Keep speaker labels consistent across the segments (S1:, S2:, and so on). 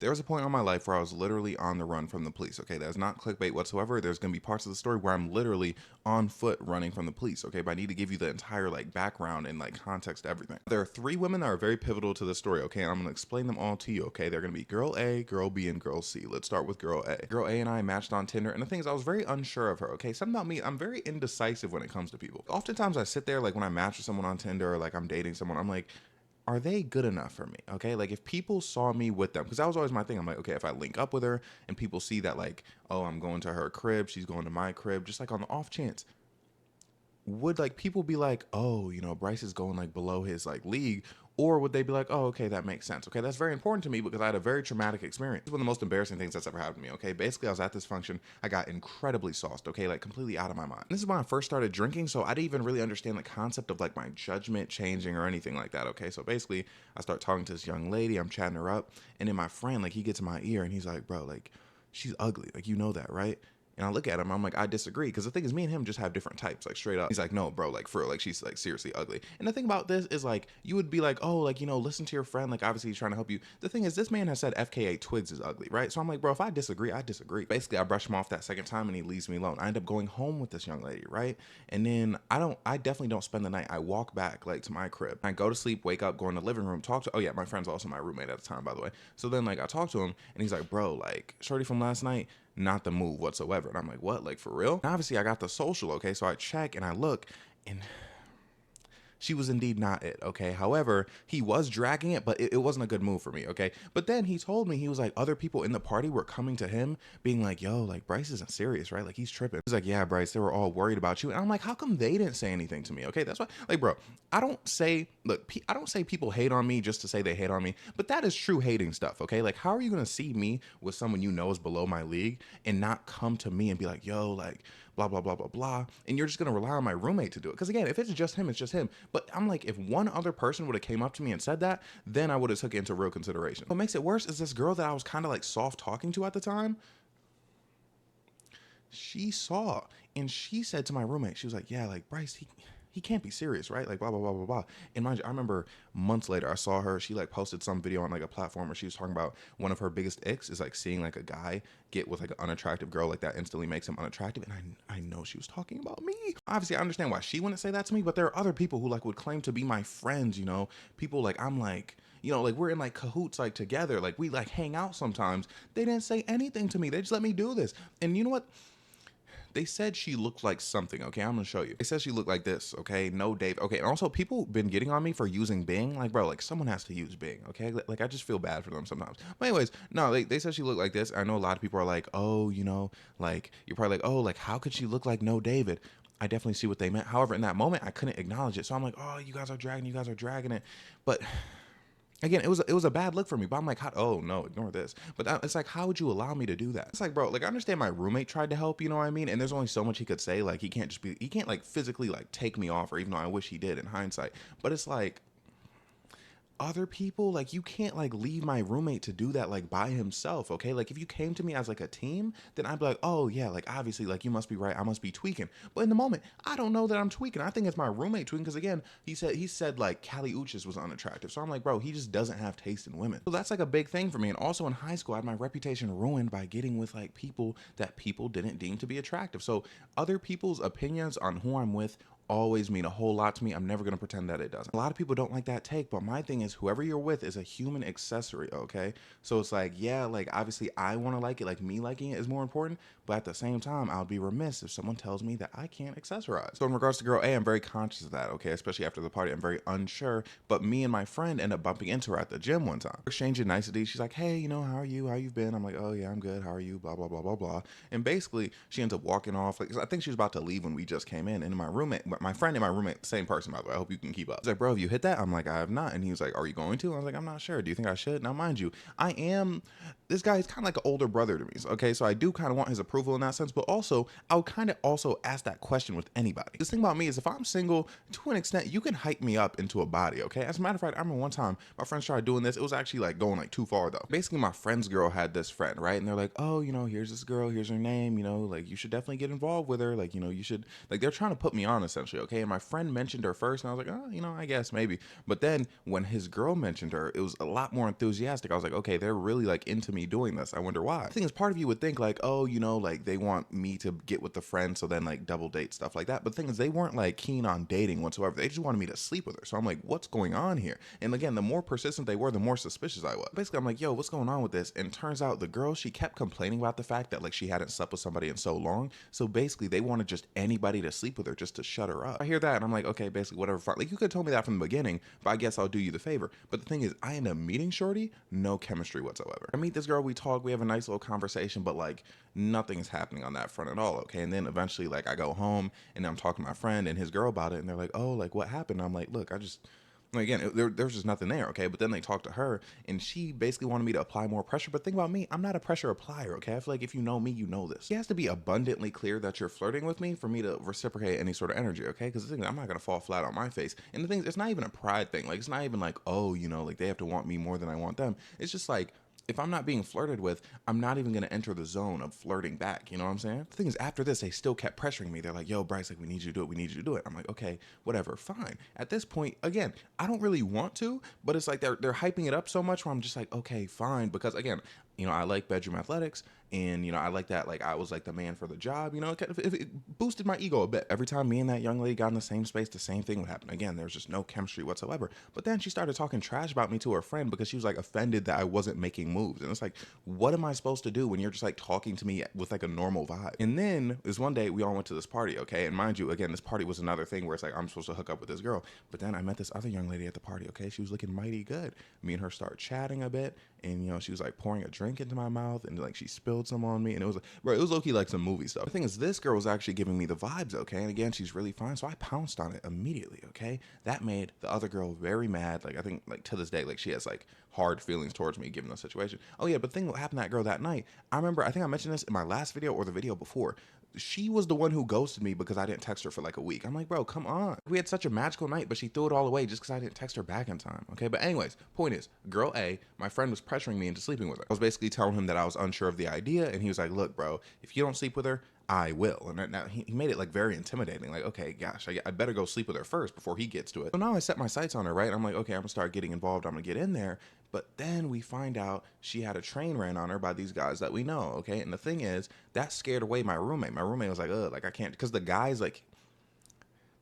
S1: There was a point in my life where I was literally on the run from the police. Okay, that's not clickbait whatsoever. There's gonna be parts of the story where I'm literally on foot running from the police. Okay, but I need to give you the entire like background and like context to everything. There are three women that are very pivotal to the story. Okay, and I'm gonna explain them all to you. Okay, they're gonna be girl A, girl B, and girl C. Let's start with girl A. Girl A and I matched on Tinder, and the thing is, I was very unsure of her. Okay, something about me, I'm very indecisive when it comes to people. Oftentimes, I sit there like when I match with someone on Tinder or like I'm dating someone, I'm like, are they good enough for me? Okay. Like if people saw me with them, because that was always my thing. I'm like, okay, if I link up with her and people see that, like, oh, I'm going to her crib, she's going to my crib, just like on the off chance, would like people be like, oh, Bryce is going like below his like league, or would they be like, oh, okay, that makes sense. Okay, that's very important to me because I had a very traumatic experience. It's one of the most embarrassing things that's ever happened to me. Okay, basically, I was at this function, I got incredibly sauced. Okay, like completely out of my mind. This is when I first started drinking, so I didn't even really understand the concept of like my judgment changing or anything like that. Okay, so basically, I start talking to this young lady, I'm chatting her up, and then my friend, like, he gets in my ear and he's like, bro, like, she's ugly, like, you know that, right? And I look at him, I'm like, I disagree. Because the thing is, me and him just have different types, like straight up. He's like, no, bro, like for real, like she's like seriously ugly. And the thing about this is like, you would be like, oh, like, listen to your friend. Like, obviously he's trying to help you. The thing is, this man has said FKA Twigs is ugly, right? So I'm like, bro, if I disagree, I disagree. Basically, I brush him off that second time and he leaves me alone. I end up going home with this young lady, right? And then I definitely don't spend the night. I walk back like to my crib. I go to sleep, wake up, go in the living room, talk to, oh yeah, my friend's also my roommate at the time, by the way. So then like I talk to him and he's like, bro, like shorty from last night, not the move whatsoever. And I'm like, what? Like for real? And obviously I got the social, okay? So I check and I look and she was indeed not it, okay? However, he was dragging it, but it wasn't a good move for me, okay? But then he told me, he was like, other people in the party were coming to him being like, yo, like Bryce isn't serious, right? Like he's tripping. He's like, yeah, Bryce, they were all worried about you. And I'm like, how come they didn't say anything to me, okay? That's why, like, bro, I don't say, look, I don't say people hate on me just to say they hate on me, but that is true hating stuff, okay? Like, how are you gonna see me with someone you know is below my league and not come to me and be like, yo, like, blah, blah, blah, blah, blah. And you're just going to rely on my roommate to do it. Because again, if it's just him, it's just him. But I'm like, if one other person would have came up to me and said that, then I would have took it into real consideration. What makes it worse is this girl that I was kind of like soft talking to at the time, she saw and she said to my roommate, she was like, yeah, like Bryce, he can't be serious, right? Like blah blah blah blah blah. And mind you, I remember months later I saw her, she like posted some video on like a platform where she was talking about one of her biggest icks is like seeing like a guy get with like an unattractive girl, like that instantly makes him unattractive. And I know she was talking about me. Obviously I understand why she wouldn't say that to me, but there are other people who like would claim to be my friends, people like I'm like, like we're in like cahoots like together, like we like hang out sometimes. They didn't say anything to me, they just let me do this. And you know what, they said she looked like something, okay? I'm gonna show you. They said she looked like this, okay? No Dave. Okay, and also people been getting on me for using Bing. Like, bro, like someone has to use Bing, okay? Like I just feel bad for them sometimes. But anyways, no, they said she looked like this. I know a lot of people are like, oh, like you're probably like, oh, like how could she look like no David? I definitely see what they meant. However, in that moment, I couldn't acknowledge it. So I'm like, oh, you guys are dragging it. But again, it was a bad look for me, but I'm like, oh no, ignore this. But it's like, how would you allow me to do that? It's like, bro, like I understand my roommate tried to help, you know what I mean? And there's only so much he could say. Like he can't like physically like take me off, or even though I wish he did in hindsight. But it's like, other people, like you can't like leave my roommate to do that like by himself, okay? Like if you came to me as like a team, then I'd be like, oh yeah, like obviously like you must be right, I must be tweaking. But in the moment, I don't know that I'm tweaking. I think it's my roommate tweaking, because again, he said like Callie Uchis was unattractive. So I'm like, bro, he just doesn't have taste in women. So that's like a big thing for me. And also in high school, I had my reputation ruined by getting with like people that people didn't deem to be attractive. So other people's opinions on who I'm with always mean a whole lot to me. I'm never going to pretend that it doesn't. A lot of people don't like that take, but my thing is whoever you're with is a human accessory, okay? So it's like, yeah, like obviously I want to like it, like me liking it is more important, but at the same time, I'll be remiss if someone tells me that I can't accessorize. So in regards to girl A, I'm very conscious of that, okay? Especially after the party, I'm very unsure, but me and my friend end up bumping into her at the gym one time. Exchanging niceties. She's like, hey, how are you? How you been? I'm like, oh yeah, I'm good. How are you? Blah, blah, blah, blah, blah. And basically she ends up walking off. Like, I think she was about to leave when we just came in, and my friend and my roommate, same person, by the way. I hope you can keep up. He's like, bro, have you hit that? I'm like, I have not. And he was like, are you going to? I was like, I'm not sure. Do you think I should? Now, mind you, I am this guy is kind of like an older brother to me. So, okay, so I do kind of want his approval in that sense, but also I would kind of also ask that question with anybody. This thing about me is if I'm single, to an extent, you can hype me up into a body, okay? As a matter of fact, I remember one time my friends tried doing this. It was actually like going like too far though. Basically, my friend's girl had this friend, right? And they're like, oh, you know, here's this girl, here's her name, you know, like you should definitely get involved with her. Like, you know, you should, like they're trying to put me on essentially, okay? And my friend mentioned her first, and I was like, oh, you know, I guess maybe. But then when his girl mentioned her, it was a lot more enthusiastic. I was like, okay, they're really like into me doing this. I wonder why. The thing is, part of you would think like, oh, you know, like they want me to get with the friend, so then like double date, stuff like that. But the thing is, they weren't like keen on dating whatsoever. They just wanted me to sleep with her. So I'm like, what's going on here? And again, the more persistent they were, the more suspicious I was. Basically, I'm like, yo, what's going on with this? And turns out the girl, she kept complaining about the fact that like she hadn't slept with somebody in so long. So basically, they wanted just anybody to sleep with her just to shut her up. I hear that and I'm like, okay, basically whatever. Fine. Like you could have told me that from the beginning, but I guess I'll do you the favor. But the thing is, I end up meeting shorty, no chemistry whatsoever. I meet this girl, we talk, we have a nice little conversation, but like nothing's happening on that front at all. Okay, and then eventually, like I go home and I'm talking to my friend and his girl about it, and they're like, oh, like what happened? I'm like, look, I just. Again, there's just nothing there, okay? But then they talked to her, and she basically wanted me to apply more pressure. But think about me, I'm not a pressure applier, okay? I feel like if you know me, you know this. It has to be abundantly clear that you're flirting with me for me to reciprocate any sort of energy, okay? Because the thing is, I'm not gonna fall flat on my face. And the thing is, it's not even a pride thing. Like, it's not even like, oh, you know, like they have to want me more than I want them. It's just like, if I'm not being flirted with, I'm not even gonna enter the zone of flirting back. You know what I'm saying? The thing is, after this, they still kept pressuring me. They're like, yo, Bryce, like, we need you to do it. We need you to do it. I'm like, okay, whatever, fine. At this point, again, I don't really want to, but it's like they're hyping it up so much where I'm just like, okay, fine. Because again, you know, I like bedroom athletics, and you know, I like that. Like, I was like the man for the job. You know, it boosted my ego a bit. Every time me and that young lady got in the same space, the same thing would happen. Again, there's just no chemistry whatsoever. But then she started talking trash about me to her friend because she was like offended that I wasn't making moves. And it's like, what am I supposed to do when you're just like talking to me with like a normal vibe? And then this one day we all went to this party, okay? And mind you, again, this party was another thing where it's like I'm supposed to hook up with this girl. But then I met this other young lady at the party, okay? She was looking mighty good. Me and her start chatting a bit, and you know, she was like pouring a drink into my mouth, and like she spilled some on me, and it was like, bro, it was low-key like some movie stuff. The thing is, this girl was actually giving me the vibes, okay? And again, she's really fine, so I pounced on it immediately, okay? That made the other girl very mad. Like, I think like to this day, like she has like hard feelings towards me given the situation. Oh yeah, but the thing that happened to that girl that night, I remember, I think I mentioned this in my last video or the video before. She was the one who ghosted me because I didn't text her for like a week. I'm like, bro, come on. We had such a magical night, but she threw it all away just because I didn't text her back in time. Okay, but anyways, point is, girl A, my friend was pressuring me into sleeping with her. I was basically telling him that I was unsure of the idea, and he was like, look, bro, if you don't sleep with her, I will. And now he made it like very intimidating. Like, okay, gosh, I better go sleep with her first before he gets to it. So now I set my sights on her, right? I'm like, okay, I'm gonna start getting involved. I'm gonna get in there. But then we find out she had a train ran on her by these guys that we know, okay? And the thing is, that scared away my roommate. My roommate was like, ugh, like I can't, because the guys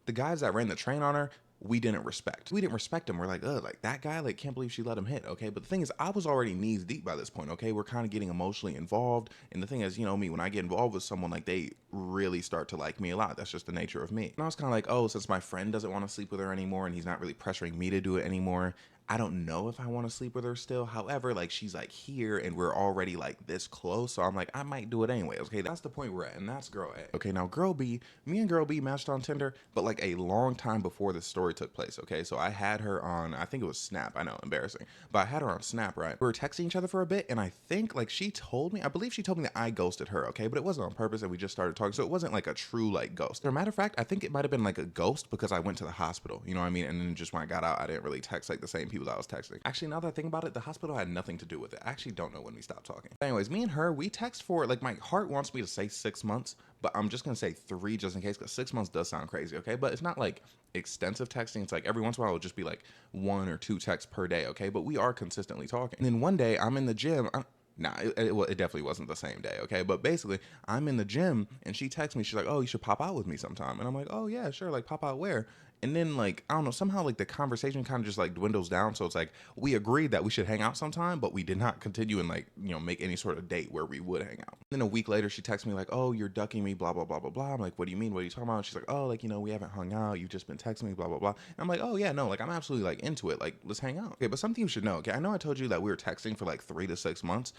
S1: that ran the train on her, we didn't respect. We didn't respect him. We're like, ugh, like that guy, like can't believe she let him hit, okay? But the thing is, I was already knees deep by this point, okay? We're kind of getting emotionally involved. And the thing is, you know me, when I get involved with someone, like they really start to like me a lot. That's just the nature of me. And I was kind of like, oh, since my friend doesn't want to sleep with her anymore and he's not really pressuring me to do it anymore, I don't know if I want to sleep with her still. However, like she's like here and we're already like this close. So I'm like, I might do it anyway. Okay, that's the point we're at. And that's girl A. Okay, now girl B, me and girl B matched on Tinder, but like a long time before this story took place. Okay, so I had her on, I think it was Snap. I know, embarrassing. But I had her on Snap, right? We were texting each other for a bit. And I think like she told me, I believe she told me that I ghosted her. Okay, but it wasn't on purpose and we just started talking. So it wasn't like a true like ghost. As a matter of fact, I think it might have been like a ghost because I went to the hospital. You know what I mean? And then just when I got out, I didn't really text like the same people that I was texting. Actually, now that I think about it, the hospital had nothing to do with it. I actually don't know when we stopped talking. But anyways, me and her, we text for, like, my heart wants me to say 6 months, but I'm just gonna say 3 just in case, because 6 months does sound crazy, okay? But it's not like extensive texting. It's like every once in a while it'll just be like 1 or 2 texts per day, okay? But we are consistently talking. And then one day I'm in the gym. Nah, it definitely wasn't the same day, okay? But basically, I'm in the gym, and she texts me. She's like, oh, you should pop out with me sometime. And I'm like, oh, yeah, sure. Like, pop out where? And then, like, I don't know, somehow, like, the conversation kind of just, like, dwindles down. So it's like, we agreed that we should hang out sometime, but we did not continue and, like, you know, make any sort of date where we would hang out. Then a week later, she texts me, like, oh, you're ducking me, blah, blah, blah, blah, blah. I'm like, what do you mean? What are you talking about? And she's like, oh, like, you know, we haven't hung out. You've just been texting me, blah, blah, blah. And I'm like, oh, yeah, no, like, I'm absolutely, like, into it. Like, let's hang out. Okay, but something you should know, okay? I know I told you that we were texting for, like, 3 to 6 months.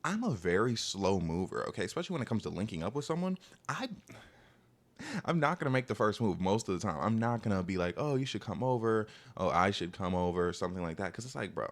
S1: I'm a very slow mover, okay? Especially when it comes to linking up with someone. I'm not gonna make the first move most of the time. I'm not gonna be like, oh, you should come over. Oh, I should come over, something like that. Cause it's like, bro,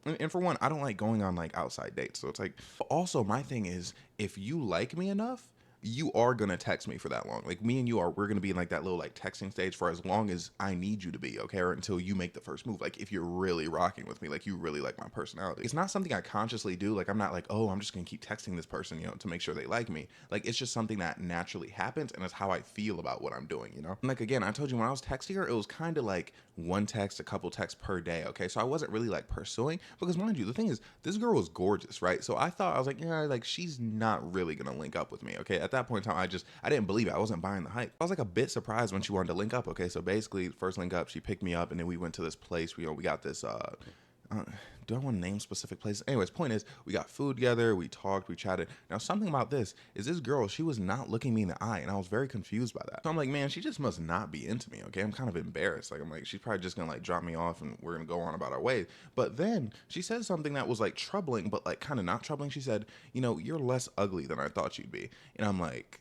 S1: And for one, I don't like going on like outside dates. So it's like, also my thing is, if you like me enough, you are gonna text me for that long. Like me and you are, we're gonna be in like that little like texting stage for as long as I need you to be, okay? Or until you make the first move. Like if you're really rocking with me, like you really like my personality. It's not something I consciously do. Like I'm not like, oh, I'm just gonna keep texting this person, you know, to make sure they like me. Like it's just something that naturally happens and it's how I feel about what I'm doing, you know? And like again, I told you when I was texting her, it was kind of like one text, a couple texts per day, okay? So I wasn't really like pursuing because mind you, the thing is, this girl was gorgeous, right? So I thought, I was like, yeah, like she's not really gonna link up with me, okay? At that point in time, I didn't believe it. I wasn't buying the hype. I was like a bit surprised when she wanted to link up, okay? So basically, first link up, she picked me up and then we went to this place. We got this, do I want to name specific places? Anyways, point is, we got food together, we talked, we chatted. Now, something about this is this girl, she was not looking me in the eye, and I was very confused by that. So I'm like, man, she just must not be into me, okay? I'm kind of embarrassed. Like, I'm like, she's probably just gonna like drop me off and we're gonna go on about our way. But then she said something that was like troubling, but like kind of not troubling. She said, you know, you're less ugly than I thought you'd be. And I'm like,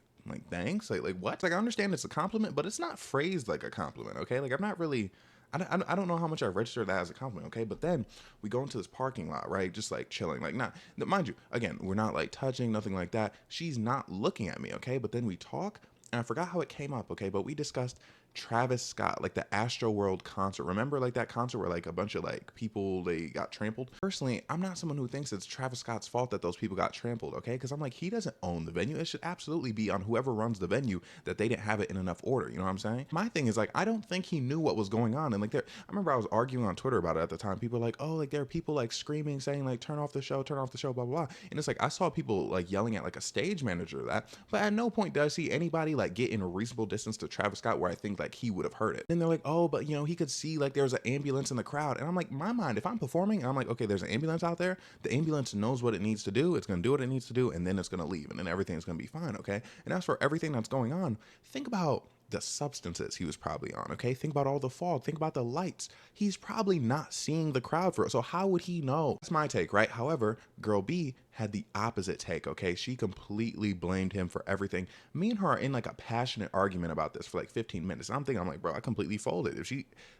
S1: thanks. Like what? Like I understand it's a compliment, but it's not phrased like a compliment, okay? Like I'm not really. I don't know how much I registered that as a compliment, okay? But then we go into this parking lot, right? Just like chilling, like not, mind you, again, we're not like touching, nothing like that. She's not looking at me, okay? But then we talk, and I forgot how it came up, okay? But we discussed Travis Scott, like the Astro World concert. Remember like that concert where like a bunch of like people, they got trampled? Personally, I'm not someone who thinks it's Travis Scott's fault that those people got trampled, okay? Because I'm like, he doesn't own the venue. It should absolutely be on whoever runs the venue that they didn't have it in enough order. You know what I'm saying? My thing is like, I don't think he knew what was going on. And like I remember I was arguing on Twitter about it at the time. People were like, oh, like there are people like screaming, saying like, turn off the show, blah, blah, blah. And it's like, I saw people like yelling at like a stage manager of that, but at no point did I see anybody like get in a reasonable distance to Travis Scott where I think like he would have heard it. Then they're like, oh, but you know, he could see like there was an ambulance in the crowd. And I'm like, my mind, if I'm performing, and I'm like, okay, there's an ambulance out there. The ambulance knows what it needs to do. It's going to do what it needs to do. And then it's going to leave. And then everything's going to be fine. Okay. And as for everything that's going on, think about the substances he was probably on, okay? Think about all the fog. Think about the lights. He's probably not seeing the crowd for it. So how would he know? That's my take, right? However, girl B had the opposite take, okay? She completely blamed him for everything. Me and her are in like a passionate argument about this for like 15 minutes. I'm thinking, I'm like, bro, I completely folded. If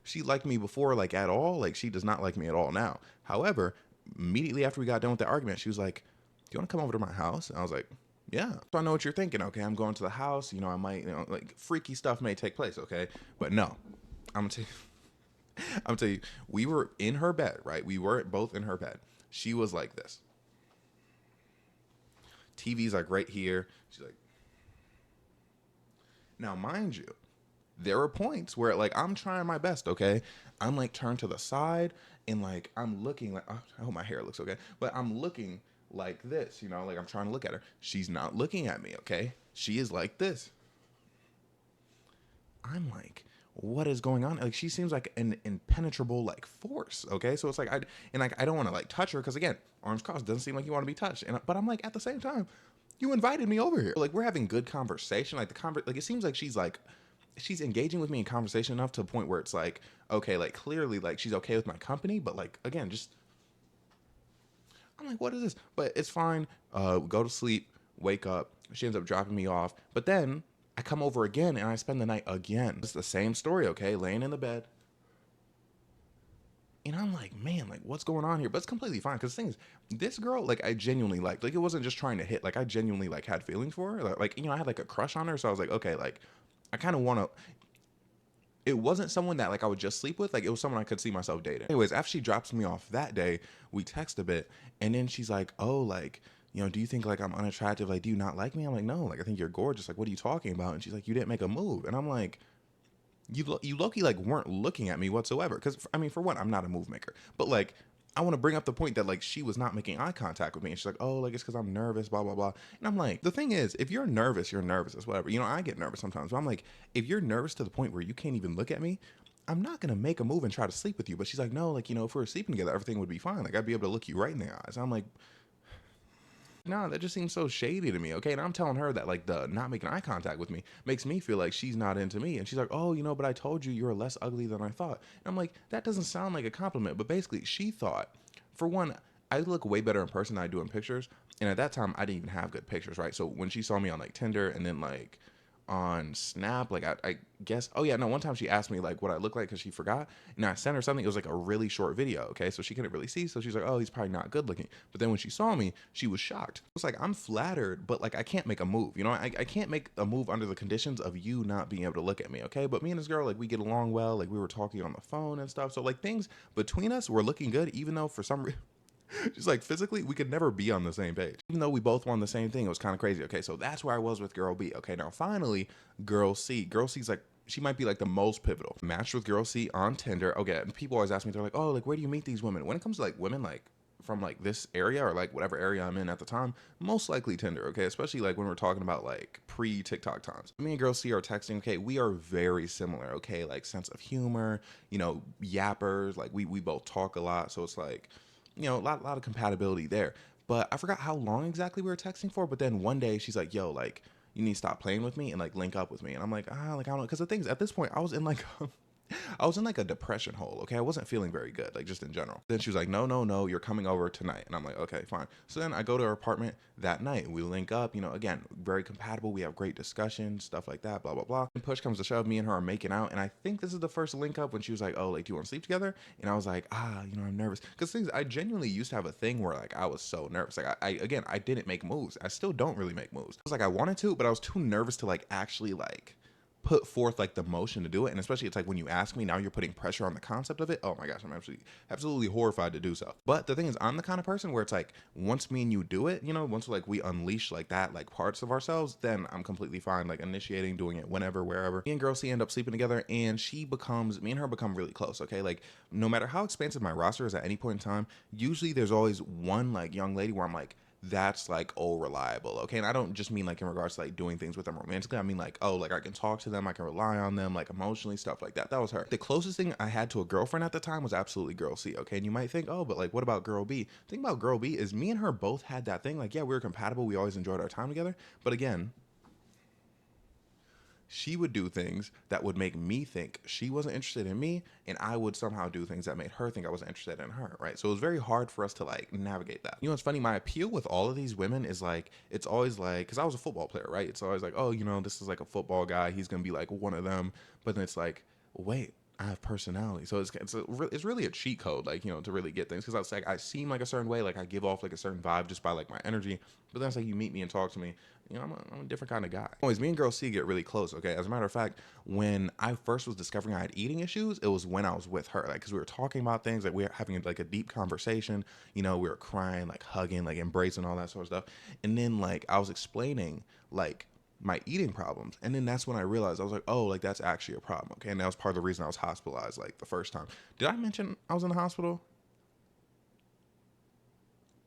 S1: she liked me before like at all, like she does not like me at all now. However, immediately after we got done with the argument, she was like, do you want to come over to my house? And I was like, yeah. So I know what you're thinking. Okay, I'm going to the house. You know, I might, you know, like freaky stuff may take place. Okay, but no, I'm gonna tell you, I'm gonna tell you, we were in her bed, right? We were both in her bed. She was like this. TV's like right here. She's like, now mind you, there are points where like I'm trying my best. Okay, I'm like turned to the side and like I'm looking like, oh, I hope my hair looks okay, but I'm looking like this, you know, like I'm trying to look at her. She's not looking at me, okay? She is like this. I'm like, what is going on? Like she seems like an impenetrable like force, okay? So it's like I don't want to like touch her because again, arms crossed, doesn't seem like you want to be touched. But I'm like at the same time, you invited me over here. Like we're having good conversation. Like like it seems like she's engaging with me in conversation enough to a point where it's like, okay, like clearly like she's okay with my company, but like again, just I'm like, what is this? But it's fine. Go to sleep, wake up. She ends up dropping me off. But then I come over again and I spend the night again. It's the same story, okay? Laying in the bed. And I'm like, man, like what's going on here? But it's completely fine. Cause the thing is, this girl, like I genuinely liked. Like it wasn't just trying to hit. Like I genuinely like had feelings for her. Like you know, I had like a crush on her. So I was like, okay, like I kind of want to. It wasn't someone that like I would just sleep with. Like it was someone I could see myself dating. Anyways, after she drops me off that day, we text a bit, and then she's like, "Oh, like, you know, do you think like I'm unattractive? Like, do you not like me?" I'm like, "No, like I think you're gorgeous. Like, what are you talking about?" And she's like, "You didn't make a move," and I'm like, you low-key like weren't looking at me whatsoever. Because I mean, for one, I'm not a move maker, but like I want to bring up the point that like she was not making eye contact with me, and she's like, oh, like it's because I'm nervous, blah blah blah. And I'm like, the thing is, if you're nervous, you're nervous. It's whatever. You know, I get nervous sometimes, but I'm like, if you're nervous to the point where you can't even look at me, I'm not gonna make a move and try to sleep with you. But she's like, no, like you know, if we were sleeping together, everything would be fine. Like I'd be able to look you right in the eyes. I'm like, nah, that just seems so shady to me. Okay. And I'm telling her that like the not making eye contact with me makes me feel like she's not into me. And she's like, oh, you know, but I told you you're less ugly than I thought. And I'm like, that doesn't sound like a compliment. But basically, she thought, for one, I look way better in person than I do in pictures. And at that time, I didn't even have good pictures, right? So when she saw me on like Tinder and then like on Snap. Like I guess, oh yeah, no, one time she asked me like what I look like because she forgot, and I sent her something. It was like a really short video, okay, so she couldn't really see, so she's like, oh, he's probably not good looking. But then when she saw me, she was shocked. It's like, I'm flattered, but like I can't make a move, you know. I can't make a move under the conditions of you not being able to look at me, okay. But me and this girl, like, we get along well, like we were talking on the phone and stuff, so like things between us were looking good, even though for some reason she's like, physically, we could never be on the same page. Even though we both want the same thing, it was kind of crazy. Okay, so that's where I was with girl B. Okay, now finally, girl C. Girl C's like, she might be like the most pivotal. Matched with girl C on Tinder. Okay, and people always ask me, they're like, oh, like, where do you meet these women? When it comes to like women, like, from like this area or like whatever area I'm in at the time, most likely Tinder, okay? Especially like when we're talking about like pre-TikTok times. Me and girl C are texting, okay? We are very similar, okay? Like sense of humor, you know, yappers, like we both talk a lot, so it's like, you know, a lot of compatibility there. But I forgot how long exactly we were texting for. But then one day she's like, yo, like, you need to stop playing with me and like link up with me. And I'm like, like, I don't know. Because the thing is, at this point, I was in like I was in like a depression hole, okay? I wasn't feeling very good, like just in general. Then she was like, no, no, no, you're coming over tonight. And I'm like, okay, fine. So then I go to her apartment that night. We link up, you know, again, very compatible. We have great discussions, stuff like that, blah, blah, blah. And push comes to shove, me and her are making out. And I think this is the first link up when she was like, oh, like, do you want to sleep together? And I was like, you know, I'm nervous. Because things, I genuinely used to have a thing where like I was so nervous. Like again, I didn't make moves. I still don't really make moves. It was like I wanted to, but I was too nervous to like actually like put forth like the motion to do it. And especially it's like when you ask me, now you're putting pressure on the concept of it. Oh my gosh, I'm absolutely horrified to do so. But the thing is, I'm the kind of person where it's like, once me and you do it, you know, once like we unleash like that, like parts of ourselves, then I'm completely fine like initiating, doing it whenever, wherever. Me and girl C end up sleeping together, and me and her become really close, okay? Like no matter how expansive my roster is at any point in time, usually there's always one like young lady where I'm like, that's like, oh, reliable, okay? And I don't just mean like in regards to like doing things with them romantically. I mean like, oh, like I can talk to them, I can rely on them, like emotionally, stuff like that. That was her. The closest thing I had to a girlfriend at the time was absolutely girl C, okay? And you might think, oh, but like what about girl B? The thing about girl B is me and her both had that thing. Like, yeah, we were compatible, we always enjoyed our time together, but again, she would do things that would make me think she wasn't interested in me, and I would somehow do things that made her think I wasn't interested in her, right? So it was very hard for us to like navigate that. You know what's funny? My appeal with all of these women is like, it's always like, because I was a football player, right? It's always like, oh, you know, this is like a football guy, he's gonna be like one of them. But then it's like, wait, I have personality. So it's really a cheat code, like, you know, to really get things. Because I was like, I seem like a certain way, like I give off like a certain vibe just by like my energy. But then it's like you meet me and talk to me, you know, I'm a different kind of guy. Always, me and girl C get really close, okay? As a matter of fact, when I first was discovering I had eating issues, it was when I was with her, like, because we were talking about things, like we were having like a deep conversation, you know, we were crying, like hugging, like embracing, all that sort of stuff. And then like I was explaining like my eating problems, and then that's when I realized, I was like, oh, like that's actually a problem, okay? And that was part of the reason I was hospitalized like the first time. Did I mention I was in the hospital?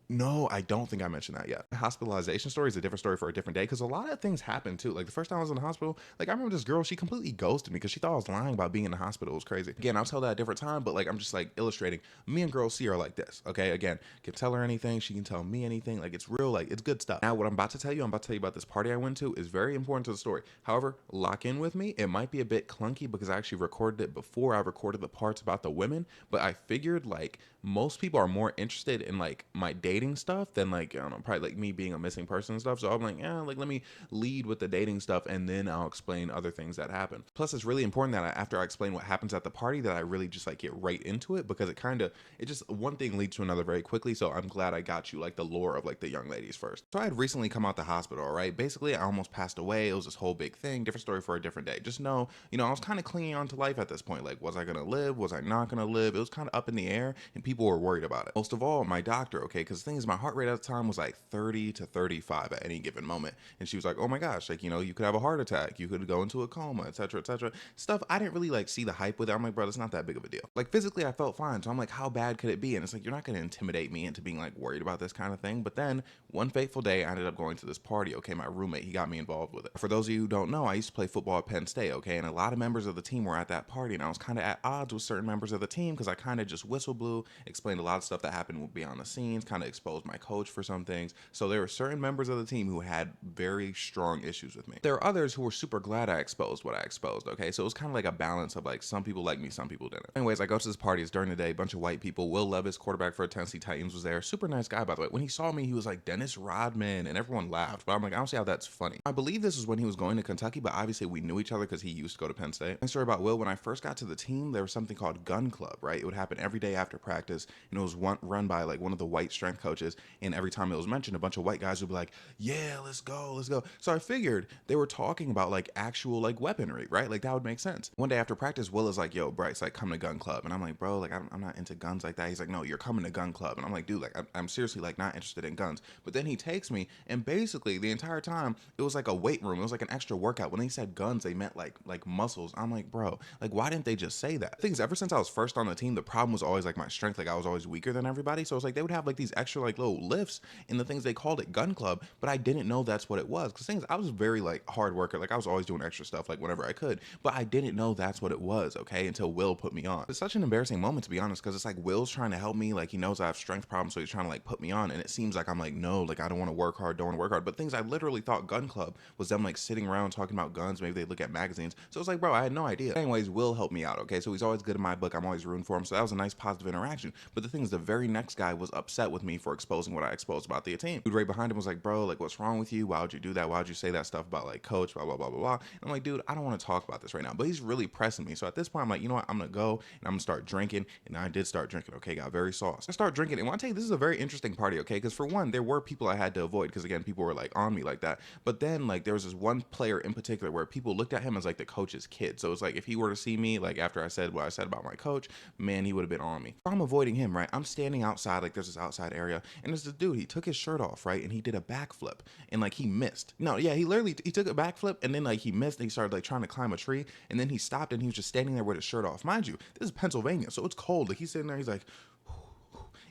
S1: No, I don't think I mentioned that yet. Hospitalization story is a different story for a different day, because a lot of things happen too. Like the first time I was in the hospital, like I remember this girl, she completely ghosted me because she thought I was lying about being in the hospital. It was crazy. Again, I'll tell that at a different time, but like I'm just like illustrating. Me and girl C are like this, okay? Again, can tell her anything, she can tell me anything. Like it's real, like it's good stuff. Now, what I'm about to tell you, about this party I went to is very important to the story. However, lock in with me. It might be a bit clunky because I actually recorded it before I recorded the parts about the women, but I figured like most people are more interested in like my dating stuff than like, I don't know, probably like me being a missing person and stuff. So I'm like, yeah, like let me lead with the dating stuff and then I'll explain other things that happen. Plus, it's really important that after I explain what happens at the party, that I really just like get right into it, because it just one thing leads to another very quickly. So I'm glad I got you like the lore of like the young ladies first. So I had recently come out the hospital, right? Basically, I almost passed away. It was this whole big thing, different story for a different day. Just know, you know, I was kind of clinging on to life at this point. Like, was I gonna live? Was I not gonna live? It was kind of up in the air, and people were worried about it. Most of all, my doctor, okay? Because the thing is, my heart rate at the time was like 30 to 35 at any given moment. And she was like, oh my gosh, like, you know, you could have a heart attack, you could go into a coma, etc., etc. Stuff I didn't really like see the hype with it. I'm like, bro, it's not that big of a deal. Like physically, I felt fine. So I'm like, how bad could it be? And it's like, you're not gonna intimidate me into being like worried about this kind of thing. But then one fateful day, I ended up going to this party, okay? My roommate, he got me involved with it. For those of you who don't know, I used to play football at Penn State, okay? And a lot of members of the team were at that party, and I was kind of at odds with certain members of the team because I kind of just whistle blew, explained a lot of stuff that happened behind the scenes, kind of exposed my coach for some things. So there were certain members of the team who had very strong issues with me. There are others who were super glad I exposed what I exposed, okay? So it was kind of like a balance of like some people like me, some people didn't. Anyways, I go to this party. It's during the day, bunch of white people. Will Levis, quarterback for Tennessee Titans, was there. Super nice guy, by the way. When he saw me, he was like, Dennis Rodman, and everyone laughed. But I'm like, I don't see how that's funny. I believe this is when he was going to Kentucky, but obviously we knew each other because he used to go to Penn State. And story about Will, when I first got to the team, there was something called Gun Club, right? It would happen every day after practice, and it was run by like one of the white strength coaches, and every time it was mentioned, a bunch of white guys would be like, yeah, let's go, let's go. So I figured they were talking about like actual like weaponry, right? Like that would make sense. One day after practice, Will is like, yo, Bryce, like come to Gun Club. And I'm like, bro, like I'm not into guns like that. He's like, no, you're coming to Gun Club. And I'm like, dude, like I'm seriously like not interested in guns. But then he takes me, and basically the entire time it was like a weight room. It was like an extra workout. When they said guns, they meant like muscles. I'm like, bro, like why didn't they just say that? Things ever since I was first on the team, the problem was always like my strength. Like I was always weaker than everybody. So it's like they would have like these extra like little lifts in the things they called it Gun Club, but I didn't know that's what it was. Because things, I was very like hard worker. Like I was always doing extra stuff like whenever I could, but I didn't know that's what it was, okay, until Will put me on. It's such an embarrassing moment, to be honest, because it's like Will's trying to help me. Like he knows I have strength problems, so he's trying to like put me on, and it seems like I'm like, no, like I don't want to work hard, don't want to work hard. But things I literally thought Gun Club was them like sitting around talking about guns. Maybe they look at magazines. So it's like, bro, I had no idea. Anyways, Will helped me out, okay, so he's always good in my book. I'm always rooting for him. So that was a nice positive interaction. But the thing is, the very next guy was upset with me for exposing what I exposed about the team. Dude right behind him was like, bro, like what's wrong with you? Why would you do that? Why would you say that stuff about like coach, blah blah blah blah blah? And I'm like, dude, I don't want to talk about this right now. But he's really pressing me. So at this point, I'm like, you know what? I'm gonna go and I'm gonna start drinking. And I did start drinking, okay, got very sauced. I start drinking, and when I tell you, this is a very interesting party, okay? Because for one, there were people I had to avoid because again, people were like on me like that. But then like there was this one player in particular where people looked at him as like the coach's kid. So it's like if he were to see me like after I said what I said about my coach, man, he would have been on me. So I'm avoiding him, right? I'm standing outside, like there's this outside area, and there's this dude, he took his shirt off, right? And he did a backflip, and like he missed. No, yeah, he literally he took a backflip, and then like he missed, and he started like trying to climb a tree, and then he stopped, and he was just standing there with his shirt off. Mind you, this is Pennsylvania, so it's cold. Like he's sitting there, he's like,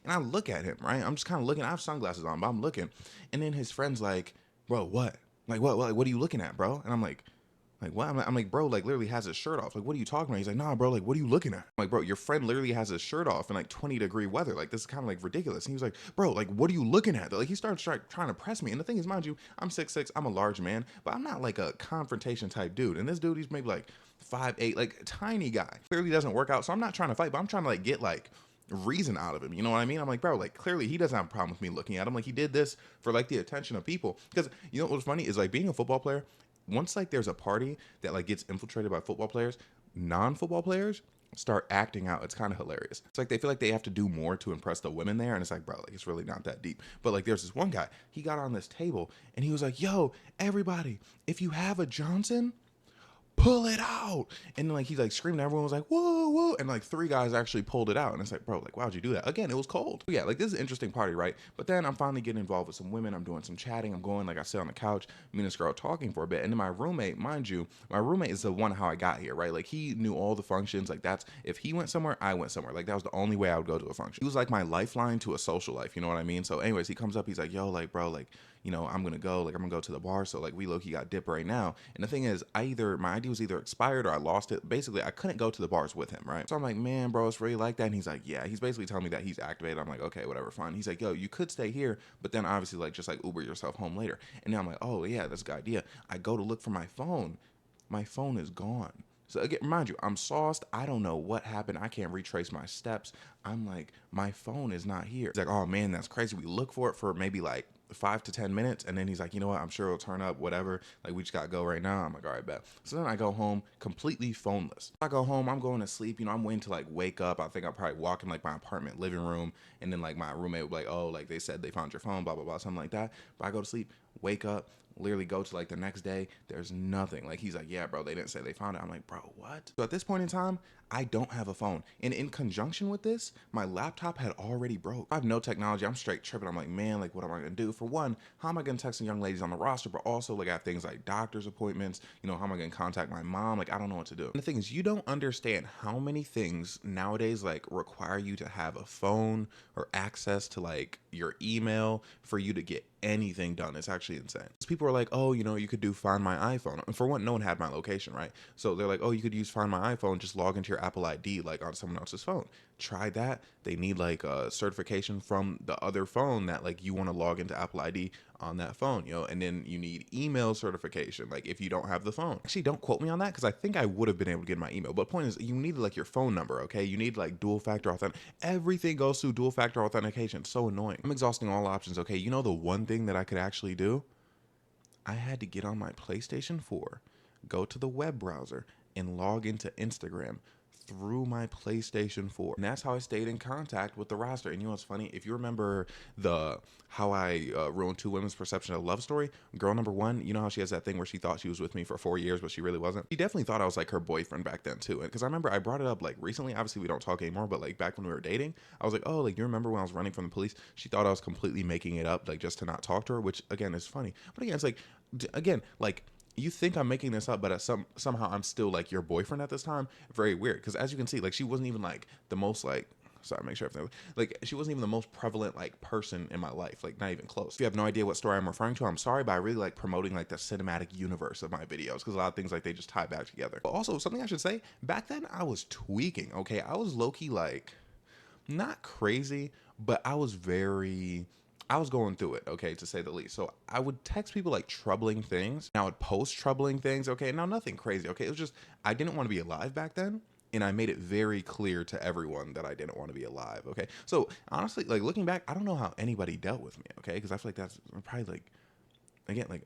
S1: and I look at him, right? I'm just kind of looking. I have sunglasses on, but I'm looking, and then his friend's like, bro, what? Like what are you looking at, bro? And I'm like what? I'm like, bro, like literally has his shirt off. Like, what are you talking about? He's like, nah, bro, like, what are you looking at? I'm like, bro, your friend literally has his shirt off in like 20-degree weather. Like, this is kind of like ridiculous. And he was like, bro, like, what are you looking at? Like, he started trying to press me. And the thing is, mind you, I'm 6'6", I'm a large man, but I'm not like a confrontation type dude. And this dude, he's maybe like 5'8", like a tiny guy. Clearly doesn't work out. So I'm not trying to fight, but I'm trying to like get like reason out of him, you know what I mean? I'm like, bro, like clearly he doesn't have a problem with me looking at him. Like he did this for like the attention of people. Because you know what's funny is like being a football player, once like there's a party that like gets infiltrated by football players, non-football players start acting out. It's kind of hilarious. It's like they feel like they have to do more to impress the women there, and it's like, bro, like it's really not that deep. But like there's this one guy, he got on this table and he was like, yo, everybody, if you have a Johnson, pull it out. And like he's like screaming, everyone was like, whoa, whoa, and like 3 guys actually pulled it out. And it's like, bro, like why'd you do that? Again, it was cold. But yeah, like this is an interesting party, right? But then I'm finally getting involved with some women. I'm doing some chatting. I'm going, like I sit on the couch, me and this girl talking for a bit. And then my roommate, mind you, my roommate is the one how I got here, right? Like he knew all the functions. Like that's, if he went somewhere, I went somewhere. Like that was the only way I would go to a function. He was like my lifeline to a social life, you know what I mean? So anyways, he comes up, he's like, yo, like bro, like, you know, I'm gonna go to the bar. So like we low-key got dip right now. And the thing is, my ID was either expired or I lost it. Basically, I couldn't go to the bars with him, right? So I'm like, man, bro, it's really like that. And he's like, yeah. He's basically telling me that he's activated. I'm like, okay, whatever, fine. He's like, yo, you could stay here, but then obviously like just like Uber yourself home later. And then I'm like, oh yeah, that's a good idea. I go to look for my phone. My phone is gone. So again, mind you, I'm sauced. I don't know what happened. I can't retrace my steps. I'm like, my phone is not here. He's like, oh man, that's crazy. We look for it for maybe like 5 to 10 minutes, and then he's like, you know what, I'm sure it'll turn up, whatever, like we just gotta go right now. I'm like, all right, bet. So then I go home completely phoneless. I go home, I'm going to sleep, you know, I'm waiting to like wake up. I think I'll probably walk in like my apartment living room, and then like my roommate would be like, oh, like they said they found your phone, blah blah blah, something like that. But I go to sleep, wake up, literally go to like the next day, there's nothing. Like he's like, yeah bro, they didn't say they found it. I'm like, bro, what? So at this point in time, I don't have a phone, and in conjunction with this, my laptop had already broke. I have no technology. I'm straight tripping. I'm like, man, like what am I gonna do? For one, how am I gonna text the young ladies on the roster? But also like I have things like doctor's appointments, you know, how am I gonna contact my mom? Like I don't know what to do. And the thing is, you don't understand how many things nowadays like require you to have a phone or access to like your email for you to get anything done. It's actually insane. People are like, oh, you could do Find My iPhone. And for one, no one had my location, right? So they're like, oh, you could use Find My iPhone, just log into your Apple ID like on someone else's phone. Try that. They need like a certification from the other phone that like you want to log into Apple ID on that phone, and then you need email certification, like if you don't have the phone. Actually, don't quote me on that because I think I would have been able to get my email. But point is, you need like your phone number, okay? You need like dual factor authentication. Everything goes through dual factor authentication. It's so annoying. I'm exhausting all options, okay? The one thing that I could actually do, I had to get on my PlayStation 4, go to the web browser, and log into Instagram through my PlayStation 4. And that's how I stayed in contact with the roster. And you know what's funny? If you remember how I ruined two women's perception of love story, girl number one, you know how she has that thing where she thought she was with me for 4 years, but she really wasn't? She definitely thought I was like her boyfriend back then too. Because I remember I brought it up like recently. Obviously we don't talk anymore, but like back when we were dating, I was like, oh, like you remember when I was running from the police? She thought I was completely making it up, like just to not talk to her, which again is funny. But again, it's like, again, like, you think I'm making this up, but somehow I'm still like your boyfriend at this time. Very weird, because as you can see, like she wasn't even like the most like, sorry, make sure everything, like she wasn't even the most prevalent like person in my life, like not even close. If you have no idea what story I'm referring to, I'm sorry, but I really like promoting like the cinematic universe of my videos because a lot of things like they just tie back together. But also something I should say, back then I was tweaking. Okay, I was low-key like not crazy, but I was going through it, okay, to say the least. So I would text people like troubling things, and I would post troubling things, okay? Now, nothing crazy, okay? It was just, I didn't want to be alive back then, and I made it very clear to everyone that I didn't want to be alive, okay? So honestly, like looking back, I don't know how anybody dealt with me, okay? Because I feel like that's probably like, again, like,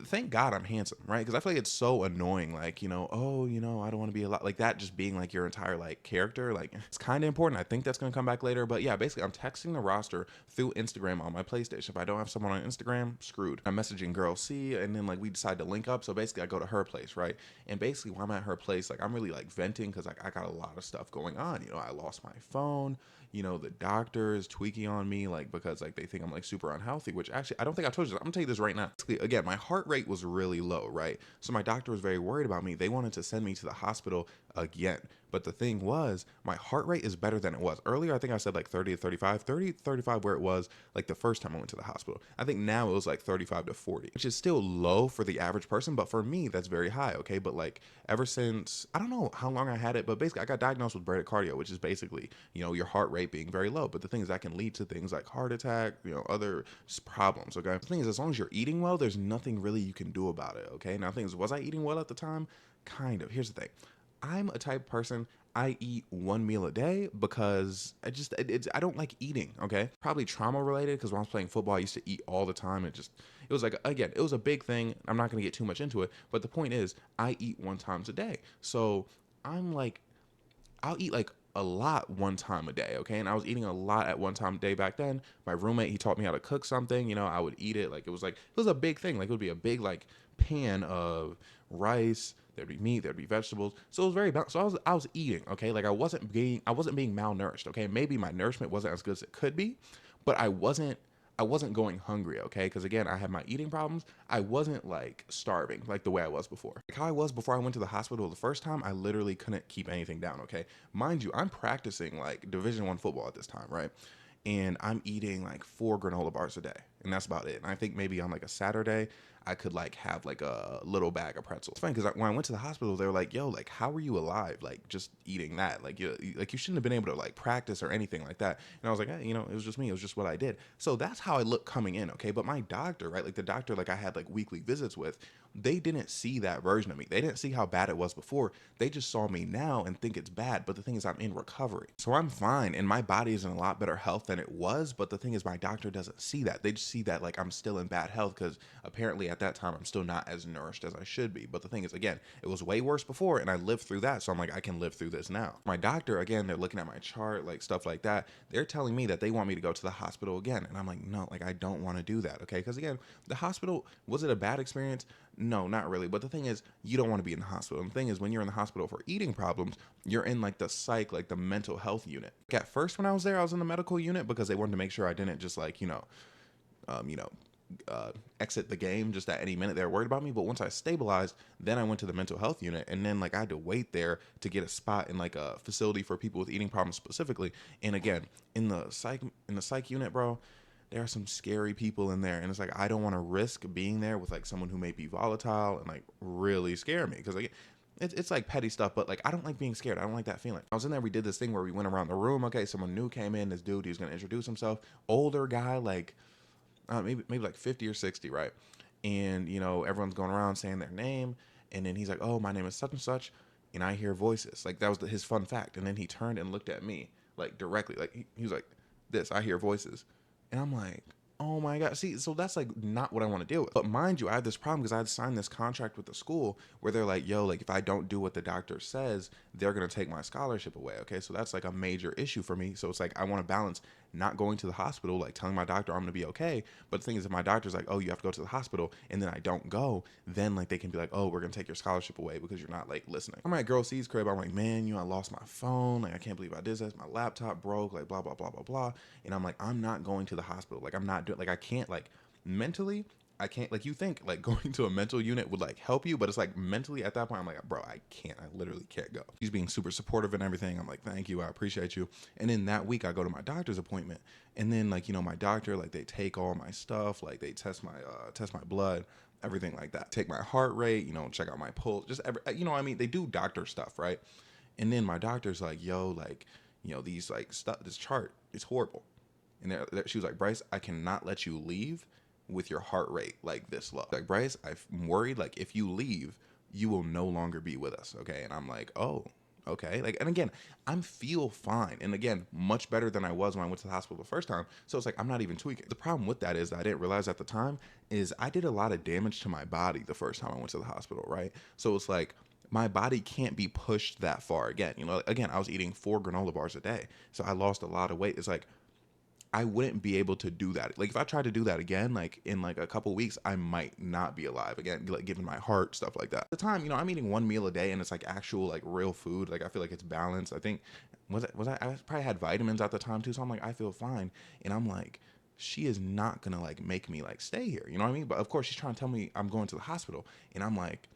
S1: thank God I'm handsome, right? Because I feel like it's so annoying, like, oh, I don't want to be a lot like that, just being like your entire like character. Like, it's kind of important. I think that's going to come back later. But yeah, basically I'm texting the roster through Instagram on my PlayStation. If I don't have someone on Instagram, screwed. I'm messaging girl C, and then like we decide to link up. So basically I go to her place, right? And basically while I'm at her place, like I'm really like venting because like I got a lot of stuff going on. I lost my phone. The doctor is tweaking on me, like, because like they think I'm like super unhealthy, which actually I don't think I told you this. I'm gonna tell you this right now. Again, my heart rate was really low, right? So my doctor was very worried about me. They wanted to send me to the hospital again. But the thing was, my heart rate is better than it was. Earlier, I think I said like 30 to 35, 30 to 35 where it was like the first time I went to the hospital. I think now it was like 35 to 40, which is still low for the average person, but for me, that's very high, okay? But like ever since, I don't know how long I had it, but basically I got diagnosed with bradycardia, which is basically, your heart rate being very low. But the thing is that can lead to things like heart attack, other problems, okay? The thing is, as long as you're eating well, there's nothing really you can do about it, okay? Now the thing is, was I eating well at the time? Kind of. Here's the thing. I'm a type of person, I eat one meal a day because I don't like eating, okay? Probably trauma related because when I was playing football, I used to eat all the time. It was like, again, it was a big thing. I'm not going to get too much into it, but the point is I eat one times a day. So I'm like, I'll eat like a lot one time a day, okay? And I was eating a lot at one time a day back then. My roommate, he taught me how to cook something, I would eat it. Like it was a big thing. Like it would be a big like pan of rice, there'd be meat, there'd be vegetables. So it was very balanced. So I was eating, okay? Like I wasn't being malnourished, okay? Maybe my nourishment wasn't as good as it could be, but I wasn't going hungry, okay? Because again, I had my eating problems. I wasn't like starving like the way I was before. Like how I was before I went to the hospital the first time, I literally couldn't keep anything down, okay? Mind you, I'm practicing like Division I football at this time, right? And I'm eating like 4 granola bars a day, and that's about it. And I think maybe on like a Saturday, I could like have like a little bag of pretzels. It's funny because when I went to the hospital, they were like, "Yo, like, how are you alive? Like, just eating that? Like, you shouldn't have been able to like practice or anything like that." And I was like, "Hey, it was just me. It was just what I did." So that's how I look coming in, okay? But my doctor, right, like the doctor like I had like weekly visits with, they didn't see that version of me. They didn't see how bad it was before. They just saw me now and think it's bad. But the thing is, I'm in recovery, so I'm fine, and my body is in a lot better health than it was. But the thing is, my doctor doesn't see that. They just see that like I'm still in bad health because apparently at that time I'm still not as nourished as I should be. But the thing is, again, it was way worse before, and I lived through that, so I'm like, I can live through this now. My doctor, again, they're looking at my chart, like stuff like that. They're telling me that they want me to go to the hospital again, and I'm like, no, like I don't want to do that, okay? Because again, the hospital, was it a bad experience? No, not really. But the thing is, you don't want to be in the hospital. And the thing is, when you're in the hospital for eating problems, you're in like the psych, like the mental health unit. Like, at first, when I was there, I was in the medical unit because they wanted to make sure I didn't just like, um, you know, exit the game just at any minute. They were worried about me. But once I stabilized, then I went to the mental health unit, and then like I had to wait there to get a spot in like a facility for people with eating problems specifically. And again, in the psych unit, bro, there are some scary people in there, and it's like I don't want to risk being there with like someone who may be volatile and like really scare me, because like it's like petty stuff, but like I don't like being scared. I don't like that feeling. I was in there, we did this thing where we went around the room. Okay, someone new came in, this dude, he was gonna introduce himself, older guy, like maybe like 50 or 60, right? And you know, everyone's going around saying their name, and then he's like, "Oh, my name is such and such," and I hear voices. Like that was his fun fact. And then he turned and looked at me like directly, like he was like, "This, I hear voices," and I'm like, "Oh my god!" See, so that's like not what I want to deal with. But mind you, I had this problem because I had signed this contract with the school where they're like, "Yo, like if I don't do what the doctor says, they're gonna take my scholarship away." Okay, so that's like a major issue for me. So it's like I want to balance not going to the hospital, like telling my doctor I'm gonna be okay. But the thing is, if my doctor's like, "Oh, you have to go to the hospital," and then I don't go, then like they can be like, "Oh, we're gonna take your scholarship away because you're not like listening." I'm at Girl C's crib. I'm like, "Man, you know, I lost my phone. Like I can't believe I did this. My laptop broke. Like blah blah blah blah blah." And I'm like, I'm not going to the hospital. Like I'm not doing. Like I can't. Like mentally, I can't. Like you think like going to a mental unit would like help you, but it's like mentally at that point, I'm like, bro, I can't. I literally can't go. He's being super supportive and everything. I'm like, thank you, I appreciate you. And then that week, I go to my doctor's appointment, and then like you know, my doctor, like they take all my stuff, like they test my blood, everything like that, take my heart rate, you know, check out my pulse, just every, you know, I mean, they do doctor stuff, right? And then my doctor's like, yo, like, you know, these like stuff, this chart is horrible. And she was like, Bryce, I cannot let you leave with your heart rate like this low. Like, Bryce, I'm worried, like, if you leave, you will no longer be with us. Okay. And I'm like, oh, okay. Like, and again, I'm feel fine. And again, much better than I was when I went to the hospital the first time. So it's like, I'm not even tweaking. The problem with that is that I didn't realize at the time is I did a lot of damage to my body the first time I went to the hospital, right? So it's like, my body can't be pushed that far again. You know, again, I was eating 4 granola bars a day. So I lost a lot of weight. It's like, I wouldn't be able to do that. Like if I tried to do that again, like in like a couple weeks, I might not be alive again, like given my heart, stuff like that. At the time, you know, I'm eating one meal a day and it's like actual like real food. Like I feel like it's balanced. I think I probably had vitamins at the time too. So I'm like, I feel fine. And I'm like, she is not gonna like make me like stay here. You know what I mean? But of course she's trying to tell me I'm going to the hospital. And I'm like,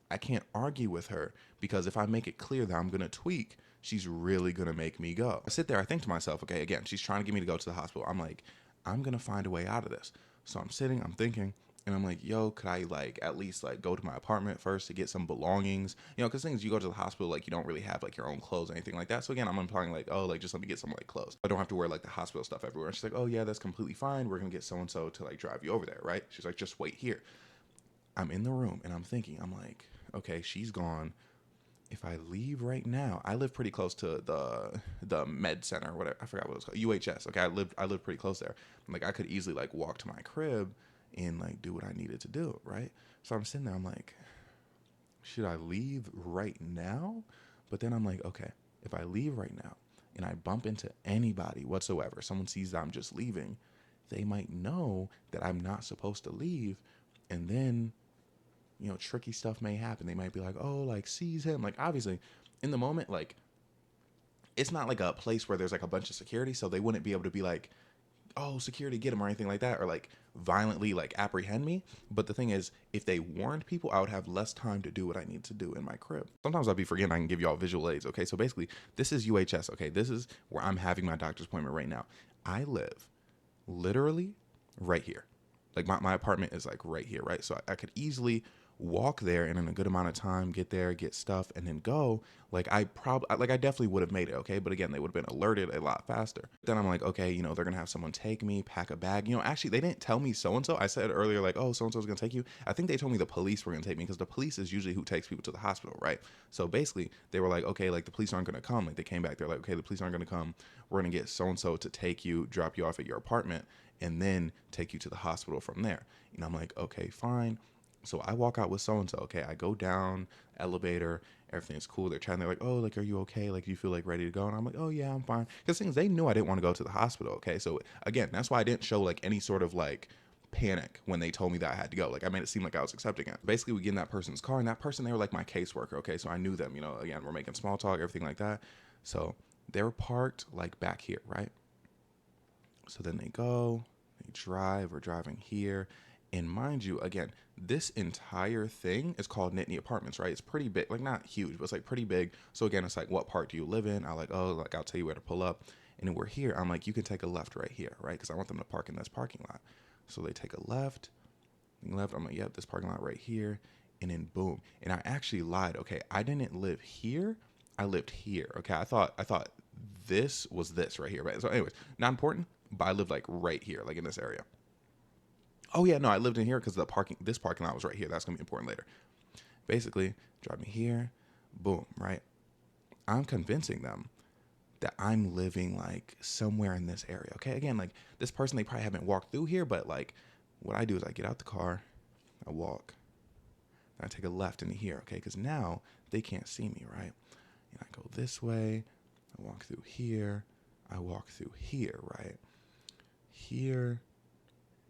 S1: I can't argue with her because if I make it clear that I'm going to tweak, she's really going to make me go. I sit there, I think to myself, okay, again, she's trying to get me to go to the hospital. I'm like, I'm going to find a way out of this. So I'm sitting, I'm thinking, and I'm like, yo, could I like at least like go to my apartment first to get some belongings? You know, because things you go to the hospital, like you don't really have like your own clothes or anything like that. So again, I'm implying like, oh, like just let me get some like clothes. I don't have to wear like the hospital stuff everywhere. And she's like, oh yeah, that's completely fine. We're going to get so-and-so to like drive you over there, right? She's like, just wait here. I'm in the room and I'm thinking, I'm like, okay, she's gone. If I leave right now, I live pretty close to the med center or whatever. I forgot what it was called. UHS. Okay, I lived pretty close there. Like I could easily like walk to my crib and like do what I needed to do, right? So I'm sitting there, I'm like, should I leave right now? But then I'm like, okay, if I leave right now and I bump into anybody whatsoever, someone sees that I'm just leaving, they might know that I'm not supposed to leave, and then you know, tricky stuff may happen. They might be like, oh, like seize him. Like obviously in the moment, like it's not like a place where there's like a bunch of security. So they wouldn't be able to be like, oh, security, get him or anything like that. Or like violently like apprehend me. But the thing is, if they warned people, I would have less time to do what I need to do in my crib. Sometimes I'll be forgetting I can give y'all visual aids. Okay. So basically this is UHS. Okay. This is where I'm having my doctor's appointment right now. I live literally right here. Like my apartment is like right here. Right. So I could easily walk there and in a good amount of time get there, get stuff, and then go. Like I definitely would have made it, okay, but again, they would have been alerted a lot faster. Then I'm like, okay, you know, they're gonna have someone take me, pack a bag. You know, actually they didn't tell me so and so. I said earlier like, oh, so and so's gonna take you. I think they told me the police were gonna take me because the police is usually who takes people to the hospital, right? So basically they were like, okay, like the police aren't gonna come. Like they came back, they're like, okay, the police aren't gonna come, we're gonna get so and so to take you, drop you off at your apartment, and then take you to the hospital from there. And I'm like, okay, fine. So I walk out with so-and-so, okay, I go down, elevator, everything's cool. They're chatting, they're like, oh, like, are you okay? Like, do you feel like ready to go? And I'm like, oh yeah, I'm fine. Because things, they knew I didn't want to go to the hospital, okay? So again, that's why I didn't show like any sort of like panic when they told me that I had to go. Like I made it seem like I was accepting it. Basically, we get in that person's car, and that person, they were like my caseworker, okay? So I knew them, you know, again, we're making small talk, everything like that. So they were parked like back here, right? So then they go, they drive, we're driving here. And mind you, again, this entire thing is called Nittany Apartments, right? It's pretty big, like not huge, but it's like pretty big. So again, it's like, what part do you live in? I like, oh, like I'll tell you where to pull up. and then we're here. I'm like, you can take a left right here, right? Because I want them to park in this parking lot. So they take a left. I'm like, yep, this parking lot right here. And then boom. And I actually lied. Okay, I didn't live here. I lived here. Okay, I thought this was this right here. Right. So, anyways, not important. But I lived like right here, like in this area. Oh yeah, no, I lived in here because this parking lot was right here. That's gonna be important later. Basically, drive me here. Boom. Right. I'm convincing them that I'm living like somewhere in this area. Okay. Again, like this person, they probably haven't walked through here, but like what I do is I get out the car, I walk, and I take a left into here. Okay. Because now they can't see me, right? And I go this way, I walk through here, I walk through here, right? Here,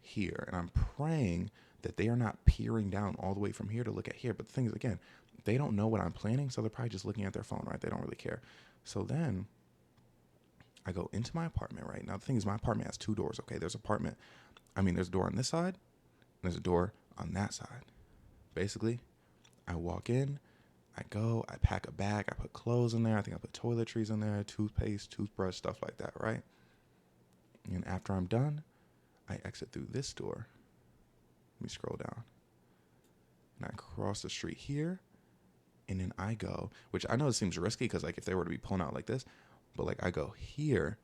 S1: here. And I'm praying that they are not peering down all the way from here to look at here. But the thing is, again, they don't know what I'm planning, so they're probably just looking at their phone, right? They don't really care. So then I go into my apartment, right? Now, the thing is, my apartment has 2 doors, okay? There's a door on this side, and there's a door on that side. Basically, I walk in, I go, I pack a bag, I put clothes in there, I think I put toiletries in there, toothpaste, toothbrush, stuff like that, right? And after I'm done, I exit through this door. Let me scroll down. And I cross the street here, and then I go, which I know it seems risky because, like, if they were to be pulling out like this, but like I go here,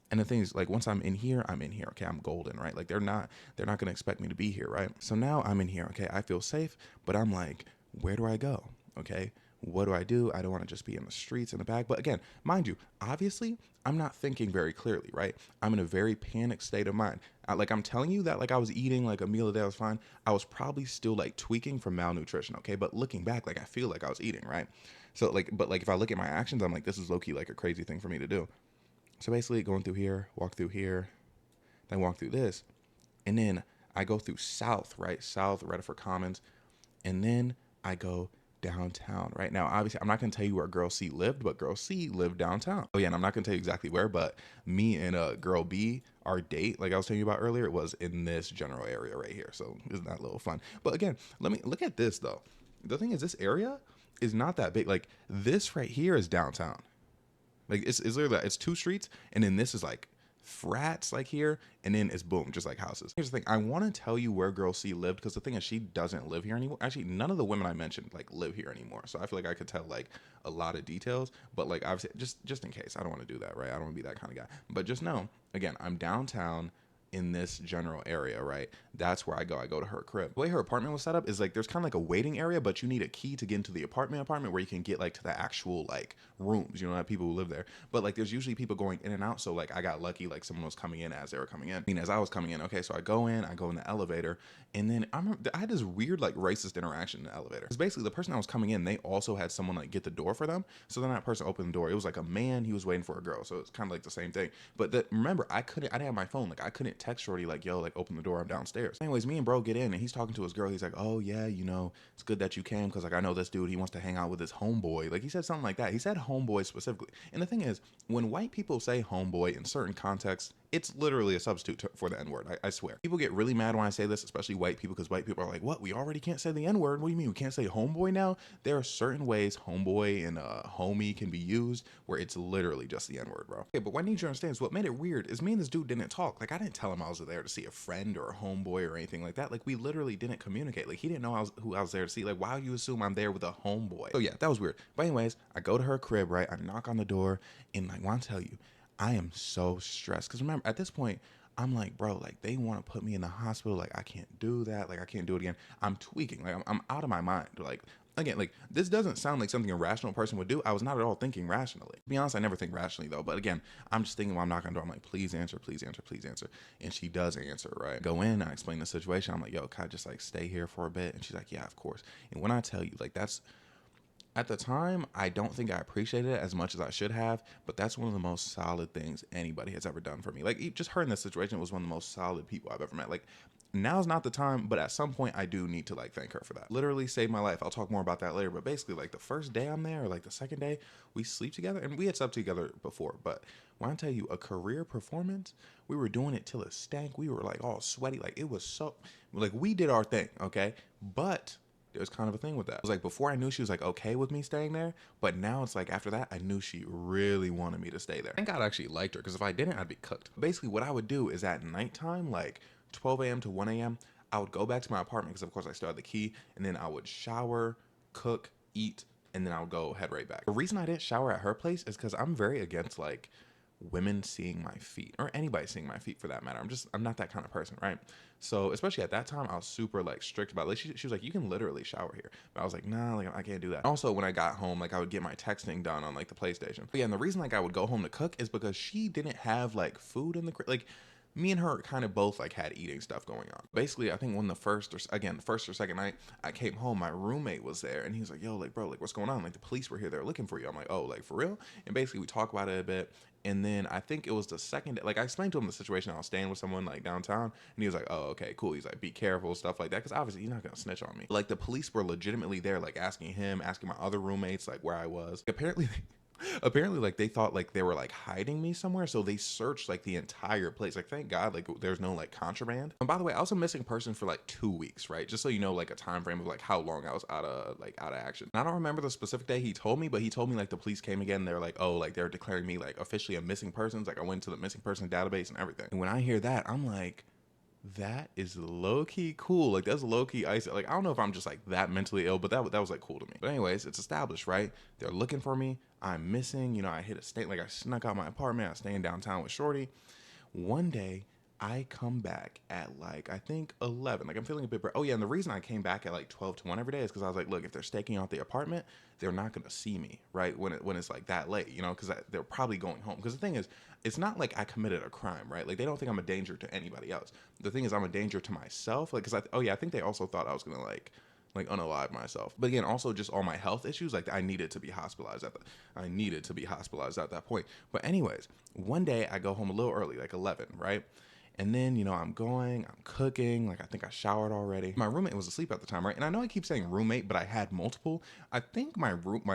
S1: and the thing is, like, once I'm in here, okay? I'm golden, right? Like they're not gonna expect me to be here, right? So now I'm in here, okay? I feel safe, but I'm like, where do I go? Okay, what do? I don't want to just be in the streets in the back. But again, mind you, obviously, I'm not thinking very clearly, right? I'm in a very panicked state of mind. Like I'm telling you that like I was eating like a meal a day, I was fine. I was probably still like tweaking from malnutrition, okay? But looking back, like I feel like I was eating, right? So like, but like if I look at my actions, I'm like, this is low key like a crazy thing for me to do. So basically, going through here, walk through here, then walk through this, and then I go through South, right? South, Rediford Commons, and then I go downtown. Right now, obviously, I'm not gonna tell you where Girl C lived, but Girl C lived downtown. Oh yeah, and I'm not gonna tell you exactly where, but me and Girl B, our date, like I was telling you about earlier, it was in this general area right here. So isn't that a little fun? But again, let me look at this though. The thing is, this area is not that big. Like this right here is downtown. Like it's literally it's 2 streets, and then this is like frats like here, and then it's boom, just like houses. Here's the thing: I want to tell you where Girl C lived because the thing is, she doesn't live here anymore. Actually, none of the women I mentioned like live here anymore. So I feel like I could tell like a lot of details, but like obviously, just in case, I don't want to do that, right? I don't want to be that kind of guy. But just know, again, I'm downtown in this general area, right? That's where I go. I go to her crib. The way her apartment was set up is like there's kind of like a waiting area, but you need a key to get into the apartment where you can get like to the actual like rooms. You know, have people who live there. But like there's usually people going in and out. So like I got lucky, like someone was coming in as they were coming in. I mean, as I was coming in, okay, so I go in the elevator, and then I had this weird like racist interaction in the elevator. Because basically the person that was coming in, they also had someone like get the door for them. So then that person opened the door. It was like a man, he was waiting for a girl. So it's kind of like the same thing. But remember, I didn't have my phone. Like I couldn't text Shorty like, yo, like open the door, I'm downstairs. Anyways, me and bro get in, and he's talking to his girl. He's like, oh yeah, you know, it's good that you came because like I know this dude, he wants to hang out with his homeboy. Like he said something like that. He said homeboy specifically. And the thing is, when white people say homeboy in certain contexts, it's literally a substitute for the N-word. I swear. People get really mad when I say this, especially white people, because white people are like, what? We already can't say the N-word? What do you mean we can't say homeboy now? There are certain ways homeboy and homie can be used where it's literally just the N-word, bro. Okay, but what I need you to understand is what made it weird is me and this dude didn't talk. Like I didn't tell him I was there to see a friend or a homeboy or anything like that. Like we literally didn't communicate. Like he didn't know who I was there to see. Like why would you assume I'm there with a homeboy? So yeah, that was weird. But anyways, I go to her crib, right? I knock on the door, and like, I want to tell you, I am so stressed. Because remember, at this point, I'm like, bro, like they want to put me in the hospital. Like I can't do that. Like I can't do it again. I'm tweaking. Like I'm out of my mind. Like again, like this doesn't sound like something a rational person would do. I was not at all thinking rationally. To be honest, I never think rationally though. But again, I'm just thinking while I'm knocking on the door, I'm like, please answer, please answer, please answer. And she does answer, right? Go in, I explain the situation. I'm like, yo, can I just like stay here for a bit? And she's like, yeah, of course. And when I tell you, like that's at the time, I don't think I appreciated it as much as I should have, but that's one of the most solid things anybody has ever done for me. Like, just her in this situation was one of the most solid people I've ever met. Like, now's not the time, but at some point I do need to like thank her for that. Literally saved my life. I'll talk more about that later, but basically like the first day I'm there, or like the second day, we sleep together, and we had slept together before, but when I tell you a career performance, we were doing it till it stank. We were like all sweaty. Like it was so, like we did our thing, okay? But There's kind of a thing with that. It was like before I knew she was like okay with me staying there, but now it's like after that I knew she really wanted me to stay there. Thank God I actually liked her, because if I didn't, I'd be cooked. Basically, what I would do is at nighttime, like 12 a.m. to 1 a.m., I would go back to my apartment because of course I still had the key, and then I would shower, cook, eat, and then I would go head right back. The reason I didn't shower at her place is because I'm very against like women seeing my feet, or anybody seeing my feet for that matter. I'm not that kind of person, right? So especially at that time, I was super like strict about it. Like she was like, you can literally shower here, but I was like, nah, like I can't do that. Also, when I got home, like I would get my texting done on like the PlayStation. But yeah, and the reason like I would go home to cook is because she didn't have like food in the like me and her kind of both like had eating stuff going on. Basically, I think when the first or second night I came home, my roommate was there and he was like, yo, like, bro, like, what's going on? Like, the police were here, they're looking for you. I'm like, oh, like, for real? And basically we talked about it a bit. And then I think it was the second day, like I explained to him the situation. I was staying with someone like downtown, and he was like, oh, okay, cool. He's like, be careful, stuff like that. Cause obviously he's not gonna snitch on me. Like the police were legitimately there, like asking him, asking my other roommates, like where I was. Apparently like they thought like they were like hiding me somewhere, so they searched like the entire place. Like thank God like there's no like contraband. And by the way, I was a missing person for like 2 weeks, right? Just so you know, like a time frame of like how long I was out of action. And I don't remember the specific day he told me, but he told me like the police came again, they're like, oh, like they're declaring me like officially a missing person. Like I went to the missing person database and everything. And when I hear that, I'm like, that is low-key cool. Like that's low-key ice. Like I don't know if I'm just like that mentally ill, but that was like cool to me. But anyways, it's established, right? They're looking for me, I'm missing, you know, I hit a state, like I snuck out my apartment, I was staying downtown with shorty. One day I come back at like I think 11. Like I'm feeling a bit oh yeah, and the reason I came back at like 12 to 1 every day is because I was like, look, if they're staking out the apartment, they're not gonna see me, right? When it's like that late, you know, because they're probably going home. Because the thing is, it's not like I committed a crime, right? Like they don't think I'm a danger to anybody else. The thing is, I'm a danger to myself. Like, because oh yeah, I think they also thought I was gonna like unalive myself. But again, also just all my health issues, like I needed to be hospitalized at that point. But anyways, one day I go home a little early, like 11, right? And then, you know, I'm cooking, like I think I showered already. My roommate was asleep at the time, right? And I know I keep saying roommate, but I had multiple. I think my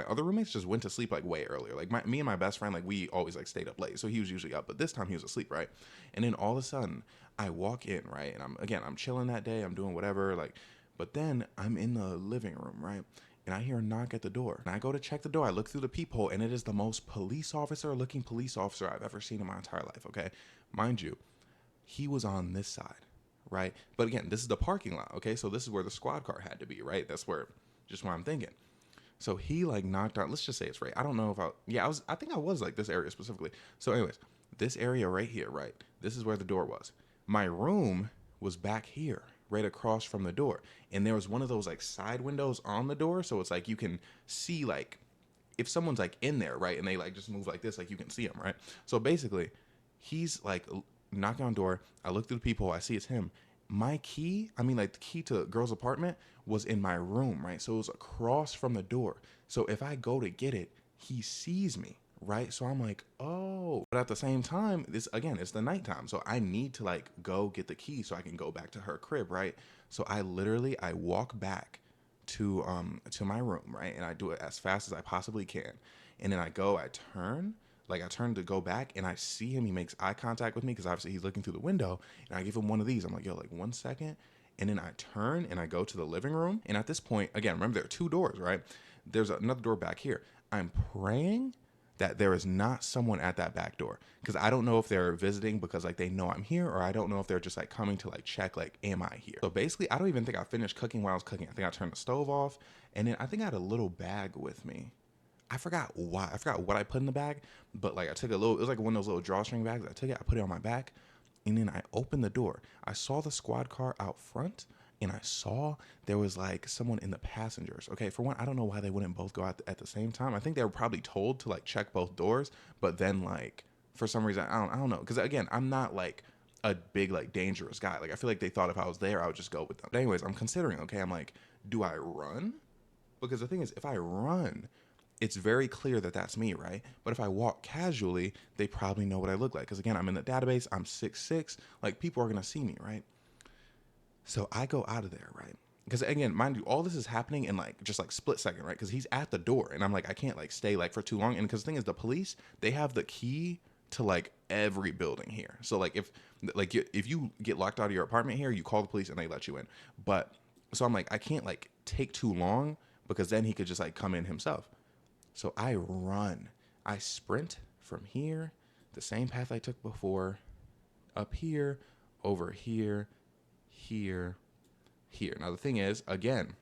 S1: other roommates just went to sleep like way earlier. Like me and my best friend, like we always like stayed up late. So he was usually up, but this time he was asleep, right? And then all of a sudden I walk in, right? And I'm chilling that day, I'm doing whatever, like, but then I'm in the living room, right? And I hear a knock at the door. And I go to check the door. I look through the peephole, and it is the most police officer looking police officer I've ever seen in my entire life, okay? Mind you, he was on this side, right? But again, this is the parking lot, okay? So this is where the squad car had to be, right? That's where, just what I'm thinking. So he like knocked on, let's just say it's right. I don't know if I think I was like this area specifically. So anyways, this area right here, right? This is where the door was. My room was back here, right across from the door. And there was one of those like side windows on the door. So it's like you can see like if someone's like in there, right? And they like just move like this, like you can see them, right? So basically, he's like knocking on the door. I look through the peephole. I see it's him. My key, like the key to the girl's apartment was in my room, right? So it was across from the door. So if I go to get it, he sees me, right? So I'm like, oh. But at the same time, it's the nighttime. So I need to like go get the key so I can go back to her crib, right? So I walk back to my room, right? And I do it as fast as I possibly can. And then I turn to go back, and I see him. He makes eye contact with me because obviously he's looking through the window. And I give him one of these. I'm like, yo, like 1 second. And then I turn and I go to the living room. And at this point, again, remember there are two doors, right? There's another door back here. I'm praying that there is not someone at that back door, because I don't know if they're visiting because like they know I'm here, or I don't know if they're just like coming to like check like, am I here? So basically, I don't even think I finished cooking while I was cooking. I think I turned the stove off, and then I think I had a little bag with me. I forgot why. I forgot what I put in the bag, but like I took it was like one of those little drawstring bags. I took it, I put it on my back, and then I opened the door. I saw the squad car out front, and I saw there was like someone in the passengers. Okay, for one, I don't know why they wouldn't both go out at the same time. I think they were probably told to like check both doors, but then like for some reason, I don't know. Because again, I'm not like a big like dangerous guy. Like I feel like they thought if I was there, I would just go with them. But anyways, I'm considering, okay, I'm like, do I run? Because the thing is, if I run, it's very clear that that's me, right? But if I walk casually, they probably know what I look like. Because again, I'm in the database, I'm 6'6", like people are gonna see me, right? So I go out of there, right? Because again, mind you, all this is happening in like just like split second, right? Because he's at the door, and I'm like, I can't like stay like for too long. And because the thing is, the police, they have the key to like every building here. So like if you get locked out of your apartment here, you call the police and they let you in. But So I'm like, I can't like take too long because then he could just like come in himself. So I run. I sprint from here, the same path I took before, up here, over here, here, here. Now the thing is, again,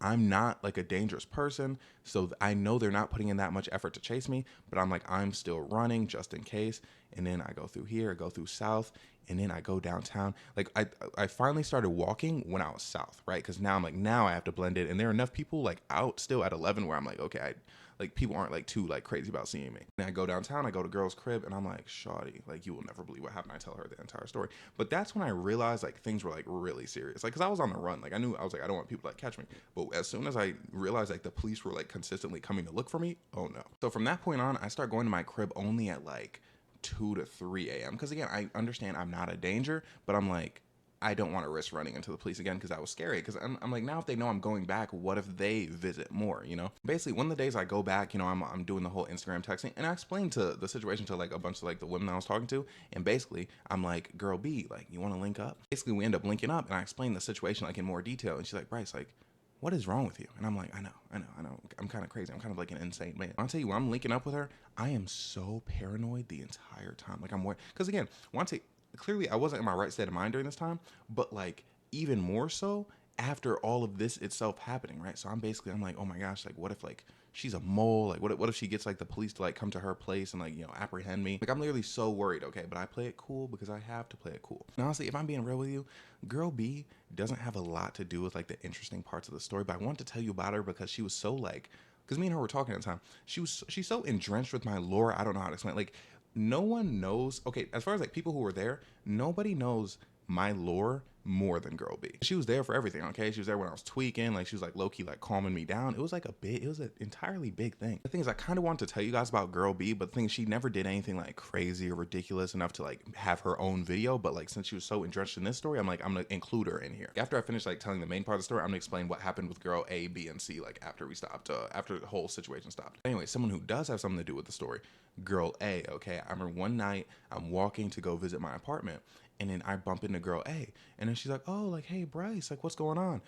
S1: I'm not like a dangerous person, so I know they're not putting in that much effort to chase me, but I'm like, I'm still running just in case. And then I go through here, I go through south, and then I go downtown. Like I finally started walking when I was south, right? Because now I'm like, now I have to blend in. And there are enough people like out still at 11 where I'm like, okay, like people aren't like too like crazy about seeing me. And I go downtown, I go to girl's crib, and I'm like, shawty, like you will never believe what happened. I tell her the entire story. But that's when I realized like things were like really serious. Like, cause I was on the run. Like I knew, I was like, I don't want people to like catch me. But as soon as I realized like the police were like consistently coming to look for me, oh no. So from that point on, I start going to my crib only at like 2 to 3 a.m. Because again, I understand I'm not a danger, but I'm like, I don't want to risk running into the police again because that was scary. Because I'm like, now if they know I'm going back, what if they visit more, you know? Basically, one of the days I go back, you know, I'm doing the whole Instagram texting, and I explained to the situation to like a bunch of like the women I was talking to, and basically I'm like, girl B, like, you want to link up? Basically, we end up linking up, and I explained the situation like in more detail, and she's like, Bryce, like, what is wrong with you? And I'm like, I know. I'm kind of crazy. I'm kind of like an insane man. I'll tell you, when I'm linking up with her, I am so paranoid the entire time. Like I'm worried. Because again, clearly I wasn't in my right state of mind during this time, but like even more so after all of this itself happening, right? So I'm like, oh my gosh, like what if like she's a mole? Like what if she gets like the police to like come to her place and like, you know, apprehend me? Like I'm literally so worried, okay? But I play it cool because I have to play it cool. And honestly, if I'm being real with you, girl B doesn't have a lot to do with like the interesting parts of the story, but I want to tell you about her because she was so like, because me and her were talking at the time. She's so entrenched with my lore. I don't know how to explain it. Like no one knows. Okay, as far as like people who were there, nobody knows my lore more than girl B. She was there for everything, okay? She was there when I was tweaking, like she was like low-key like calming me down. It was like it was an entirely big thing. The thing is, I kind of wanted to tell you guys about girl B, but the thing is, she never did anything like crazy or ridiculous enough to like have her own video. But like since she was so entrenched in this story, I'm like, I'm gonna include her in here. After I finish like telling the main part of the story, I'm gonna explain what happened with girl A, B, and C like after we stopped, after the whole situation stopped. Anyway, someone who does have something to do with the story, girl A, okay? I remember one night I'm walking to go visit my apartment, and then I bump into girl A, and then she's like, oh, like, hey, Bryce, like, what's going on?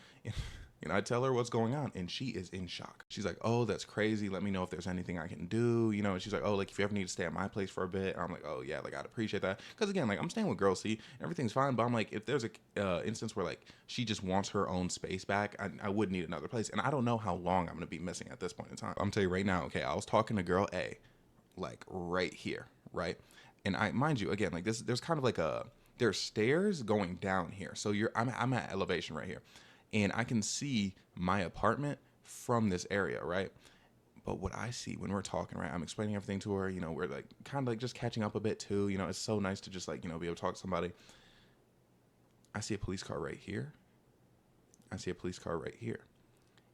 S1: And I tell her what's going on, and she is in shock. She's like, oh, that's crazy. Let me know if there's anything I can do, you know? And she's like, oh, like, if you ever need to stay at my place for a bit. And I'm like, oh, yeah, like, I'd appreciate that. Because, again, like, I'm staying with girl C, everything's fine, but I'm like, if there's a instance where, like, she just wants her own space back, I would need another place. And I don't know how long I'm going to be missing at this point in time. I'm telling you right now, okay, I was talking to girl A, like, right here, right? And I, mind you, again, like, there's kind of like there's stairs going down here. So I'm at elevation right here, and I can see my apartment from this area, right? But what I see when we're talking, right, I'm explaining everything to her, you know, we're like kind of like just catching up a bit too, you know, it's so nice to just like, you know, be able to talk to somebody. I see a police car right here. I see a police car right here.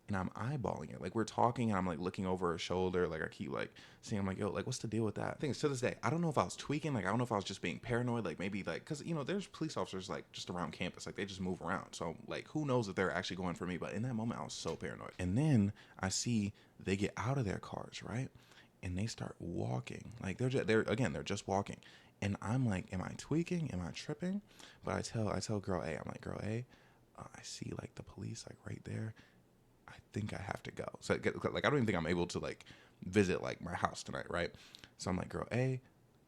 S1: And I'm eyeballing it. Like we're talking and I'm like looking over her shoulder. Like I keep like seeing, I'm like, yo, like what's the deal with that? Things to this day, I don't know if I was tweaking. Like I don't know if I was just being paranoid. Like maybe like, cause you know, there's police officers like just around campus. Like they just move around. So like, who knows if they're actually going for me? But in that moment, I was so paranoid. And then I see they get out of their cars, right? And they start walking. Like they're just walking. And I'm like, am I tweaking? Am I tripping? But I tell girl A, I'm like, girl A, I see like the police like right there. I think I have to go. So like I don't even think I'm able to like visit like my house tonight, right? So I'm like, girl A,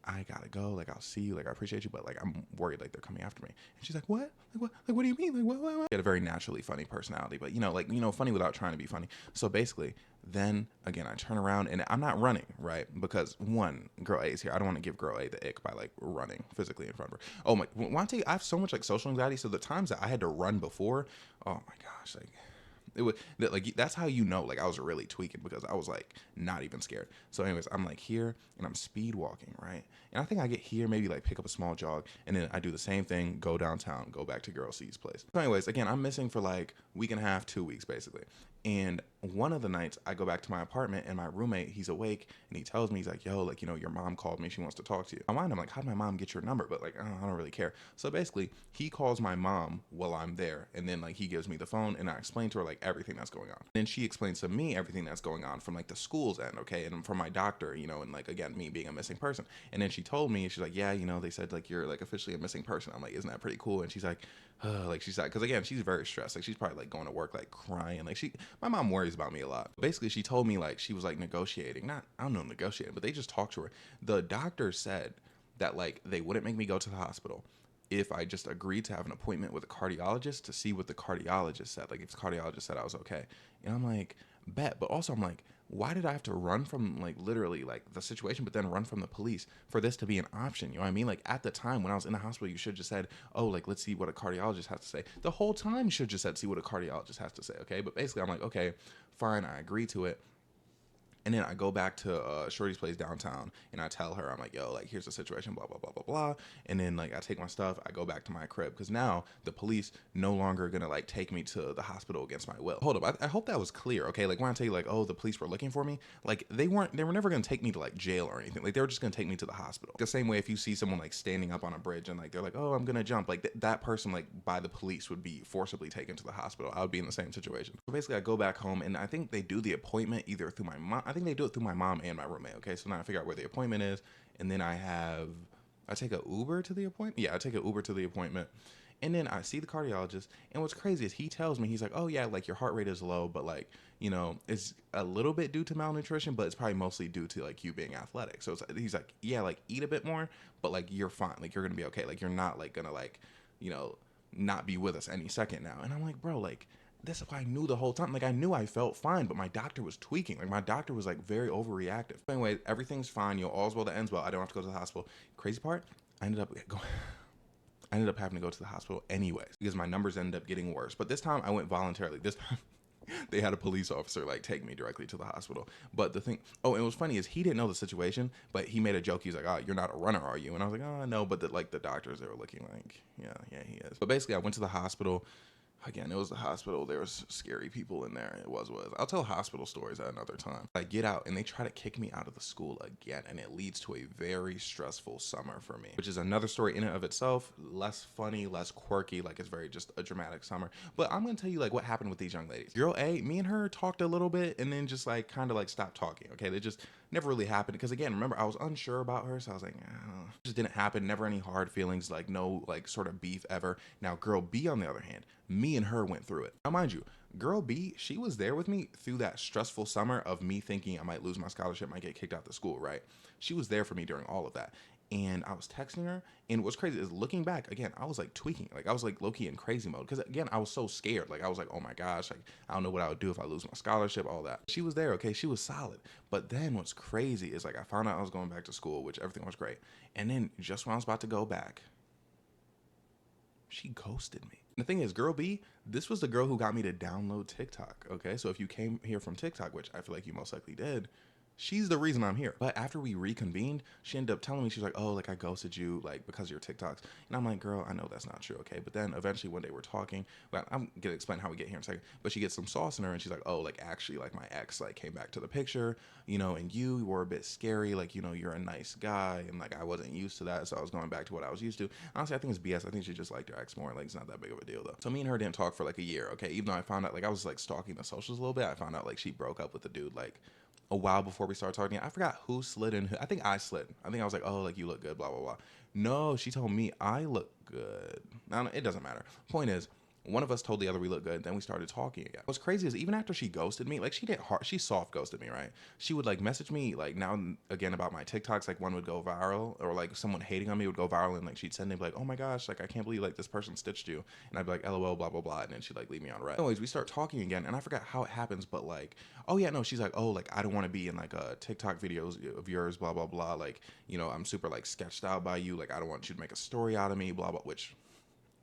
S1: I gotta go. Like I'll see you. Like I appreciate you, but like I'm worried like they're coming after me. And she's like, what? Like what? Like what do you mean? Like what? She had a very naturally funny personality, but you know, like you know, funny without trying to be funny. So basically, then again, I turn around and I'm not running, right? Because one, girl A is here. I don't want to give girl A the ick by like running physically in front of her. Oh my! When I tell you, I have so much like social anxiety. So the times that I had to run before, oh my gosh, like. It was like that's how you know like I was really tweaking because I was like not even scared. So anyways, I'm like here and I'm speed walking, right? And I think I get here, maybe like pick up a small jog, and then I do the same thing, go downtown, go back to girl C's place. So anyways, again, I'm missing for like week and a half, 2 weeks basically. And one of the nights I go back to my apartment and my roommate, he's awake and he tells me, he's like, yo, like, you know, your mom called me. She wants to talk to you. In my mind, I'm like, how'd my mom get your number? But like, I don't really care. So basically, he calls my mom while I'm there. And then like he gives me the phone and I explain to her like everything that's going on. Then she explains to me everything that's going on from like the school's end, okay? And from my doctor, you know, and like, again, me being a missing person. And then she told me, she's like, yeah, you know, they said like you're like officially a missing person. I'm like, isn't that pretty cool? And she's like, like she's like, because again, she's very stressed. Like she's probably like going to work like crying. Like my mom worries about me a lot. Basically, she told me like she was like negotiating. Not, I don't know, negotiating, but they just talked to her. The doctor said that like they wouldn't make me go to the hospital if I just agreed to have an appointment with a cardiologist to see what the cardiologist said. Like if the cardiologist said I was okay. And I'm like, bet. But also I'm like, why did I have to run from like literally like the situation, but then run from the police for this to be an option? You know what I mean? Like at the time when I was in the hospital, you should have just said, oh, like, let's see what a cardiologist has to say. The whole time you should have just said, see what a cardiologist has to say. Okay. But basically I'm like, okay, fine. I agree to it. And then I go back to Shorty's place downtown and I tell her, I'm like, yo, like, here's the situation, blah, blah, blah, blah, blah. And then, like, I take my stuff, I go back to my crib because now the police no longer going to, like, take me to the hospital against my will. Hold up. I hope that was clear, okay? Like, when I tell you, like, oh, the police were looking for me, like, they were never going to take me to, like, jail or anything. Like, they were just going to take me to the hospital. The same way if you see someone, like, standing up on a bridge and, like, they're like, oh, I'm going to jump. Like, that person, like, by the police would be forcibly taken to the hospital. I would be in the same situation. So basically, I go back home and I think they do the appointment either through my mom. I think they do it through my mom and my roommate. Okay, so now I figure out where the appointment is, and then I take a Uber to the appointment. Yeah, I take an Uber to the appointment, and then I see the cardiologist. And what's crazy is he tells me, he's like, oh yeah, like your heart rate is low, but like, you know, it's a little bit due to malnutrition, but it's probably mostly due to like you being athletic. So he's like, yeah, like eat a bit more, but like you're fine, like you're gonna be okay, like you're not like gonna like, you know, not be with us any second now. And I'm like, bro, like that's why I knew the whole time. Like I knew I felt fine, but my doctor was tweaking. Like my doctor was like very overreactive. Anyway, everything's fine. You know, all's well that ends well. I don't have to go to the hospital. Crazy part, I ended up going. I ended up having to go to the hospital anyways because my numbers ended up getting worse. But this time I went voluntarily. This time they had a police officer like take me directly to the hospital. But the thing, oh, and what's funny is he didn't know the situation, but he made a joke. He's like, "Oh, you're not a runner, are you?" And I was like, "Oh, no." But the doctors, they were looking like, yeah, he is. But basically, I went to the hospital. Again, it was the hospital. There was scary people in there. It was. I'll tell hospital stories at another time. I get out and they try to kick me out of the school again, and it leads to a very stressful summer for me, which is another story in and of itself. Less funny, less quirky. Like it's very just a dramatic summer. But I'm gonna tell you like what happened with these young ladies. Girl A, me and her talked a little bit, and then just like kind of like stopped talking. Okay, they just never really happened because again, remember I was unsure about her, so I was like, it just didn't happen. Never any hard feelings, like no like sort of beef ever. Now, girl B on the other hand, me and her went through it. Now, mind you, girl B, she was there with me through that stressful summer of me thinking I might lose my scholarship, might get kicked out of the school, right? She was there for me during all of that. And I was texting her, and what's crazy is looking back, again, I was like tweaking. Like I was like low-key in crazy mode. Because again, I was so scared. Like I was like, oh my gosh, like I don't know what I would do if I lose my scholarship, all that. She was there, okay? She was solid. But then what's crazy is like I found out I was going back to school, which everything was great. And then just when I was about to go back, she ghosted me. And the thing is, girl B, this was the girl who got me to download TikTok, okay? So if you came here from TikTok, which I feel like you most likely did, she's the reason I'm here. But after we reconvened, she ended up telling me, she's like, oh, like I ghosted you like because of your TikToks. And I'm like, girl, I know that's not true, okay? But then eventually one day we're talking, well, I'm gonna explain how we get here in a second, but she gets some sauce in her and she's like, oh, like actually like my ex like came back to the picture, you know, and you were a bit scary, like, you know, you're a nice guy and like I wasn't used to that, so I was going back to what I was used to. Honestly, I think it's BS. I think she just liked her ex more, like it's not that big of a deal though. So me and her didn't talk for like a year, okay? Even though I found out, like I was like stalking the socials a little bit, I found out like she broke up with the dude like a while before we started talking. I forgot who slid in. I think I slid. I think I was like, oh, like you look good, blah, blah, blah. No, she told me I look good. Now, it doesn't matter. Point is, one of us told the other we look good. Then we started talking again. What's crazy is even after she ghosted me, like she soft ghosted me, right? She would like message me like now and again about my TikToks. Like one would go viral or like someone hating on me would go viral and like she'd send me like, oh my gosh, like I can't believe like this person stitched you. And I'd be like, LOL, blah, blah, blah. And then she'd like leave me on red. Anyways, we start talking again and I forgot how it happens, but like, oh yeah, no, she's like, oh, like I don't want to be in like a TikTok videos of yours, blah, blah, blah. Like, you know, I'm super like sketched out by you. Like I don't want you to make a story out of me, blah, blah, which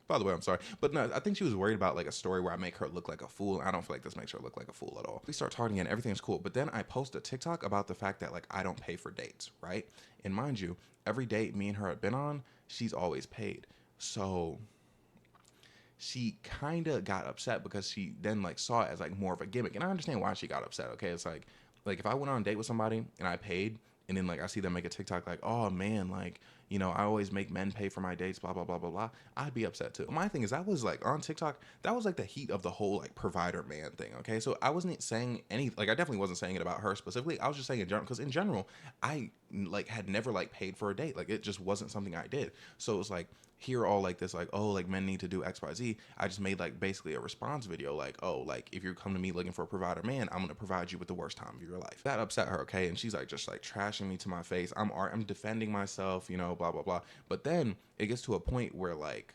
S1: by the way, I'm sorry. But no, I think she was worried about like a story where I make her look like a fool. I don't feel like this makes her look like a fool at all. We start talking and everything's cool. But then I post a TikTok about the fact that like I don't pay for dates, right? And mind you, every date me and her have been on, she's always paid. So she kind of got upset because she then like saw it as like more of a gimmick. And I understand why she got upset. Okay. It's like if I went on a date with somebody and I paid, and then like I see them make a TikTok like, oh man, like, you know, I always make men pay for my dates, blah blah blah blah blah, I'd be upset too. My thing is, I was like on TikTok, that was like the heat of the whole like provider man thing. Okay, so I wasn't saying any, like I definitely wasn't saying it about her specifically. I was just saying in general, because in general I like had never like paid for a date. Like it just wasn't something I did. So it was like, hear all like this, like, oh, like men need to do XYZ. I just made like basically a response video like, oh, like if you come to me looking for a provider man, I'm gonna provide you with the worst time of your life. That upset her. Okay, and she's like just like trashing me to my face. I'm defending myself, you know, blah blah blah. But then it gets to a point where like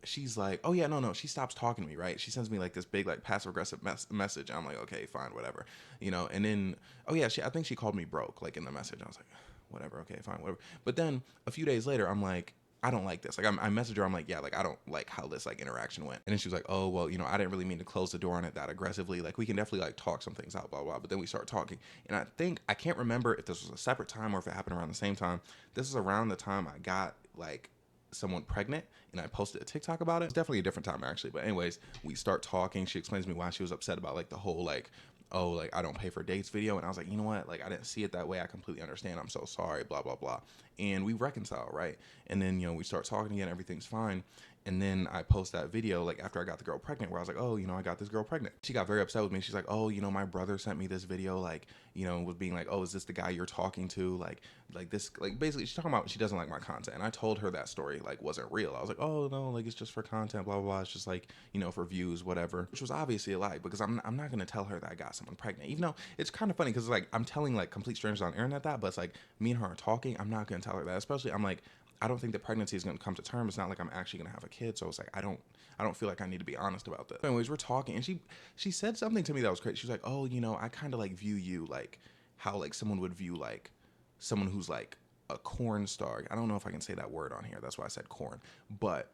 S1: she's like, oh yeah, no, she stops talking to me, right? She sends me like this big like passive aggressive message. I'm like, okay, fine, whatever, you know. And then, oh yeah, I think she called me broke like in the message. I was like, whatever, okay, fine, whatever. But then a few days later, I'm like, I don't like this. Like I messaged her, I'm like, yeah, like I don't like how this like interaction went. And then she was like, oh well, you know, I didn't really mean to close the door on it that aggressively. Like we can definitely like talk some things out, blah blah. But then we start talking, and I think, I can't remember if this was a separate time or if it happened around the same time. This is around the time I got like someone pregnant, and I posted a TikTok about it. It's definitely a different time actually, but anyways, we start talking. She explains to me why she was upset about like the whole like, oh, like I don't pay for dates video. And I was like, you know what, like I didn't see it that way, I completely understand, I'm so sorry, blah blah blah. And we reconcile, right? And then, you know, we start talking again, everything's fine. And then I post that video like after I got the girl pregnant, where I was like, oh, you know, I got this girl pregnant. She got very upset with me. She's like, oh, you know, my brother sent me this video, like, you know, was being like, oh, is this the guy you're talking to, like this, like basically she's talking about she doesn't like my content. And I told her that story like wasn't real. I was like, oh no, like it's just for content, blah blah blah, it's just like, you know, for views, whatever. Which was obviously a lie, because I'm not gonna tell her that I got someone pregnant, even though it's kind of funny because like I'm telling like complete strangers on the internet that, but it's like me and her are talking, I'm not gonna tell her that. Especially, I'm like, I don't think that pregnancy is going to come to term. It's not like I'm actually going to have a kid. So it's like, I don't feel like I need to be honest about this. Anyways, we're talking, and she said something to me that was crazy. She was like, oh, you know, I kind of like view you like how like someone would view like someone who's like a corn star. I don't know if I can say that word on here. That's why I said corn. But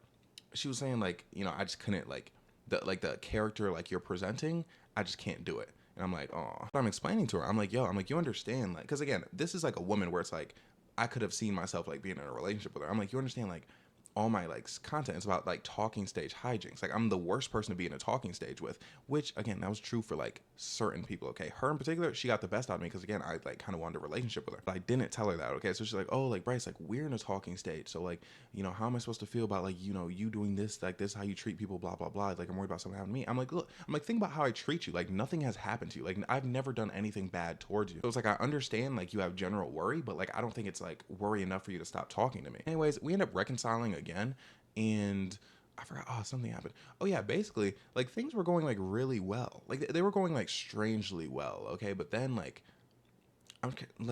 S1: she was saying like, you know, I just couldn't like the character like you're presenting, I just can't do it. And I'm like, oh. I'm explaining to her, I'm like, yo, I'm like, you understand, like, because again, this is like a woman where it's like I could have seen myself like being in a relationship with her. I'm like, you understand, like all my like content is about like talking stage hijinks. Like I'm the worst person to be in a talking stage with, which again, that was true for like certain people. Okay, her in particular, she got the best out of me because again, I like kind of wanted a relationship with her, but I didn't tell her that. Okay, so she's like, oh, like Bryce, like we're in a talking stage, so like, you know, how am I supposed to feel about like, you know, you doing this, like this, how you treat people, blah blah blah. Like I'm worried about something happening to me. I'm like, look, I'm like, think about how I treat you. Like nothing has happened to you. Like I've never done anything bad towards you. So it's like I understand like you have general worry, but like I don't think it's like worry enough for you to stop talking to me. Anyways, we end up reconciling again. And I forgot, oh, something happened. Oh yeah, basically like things were going like really well. Like they were going like strangely well, okay? But then like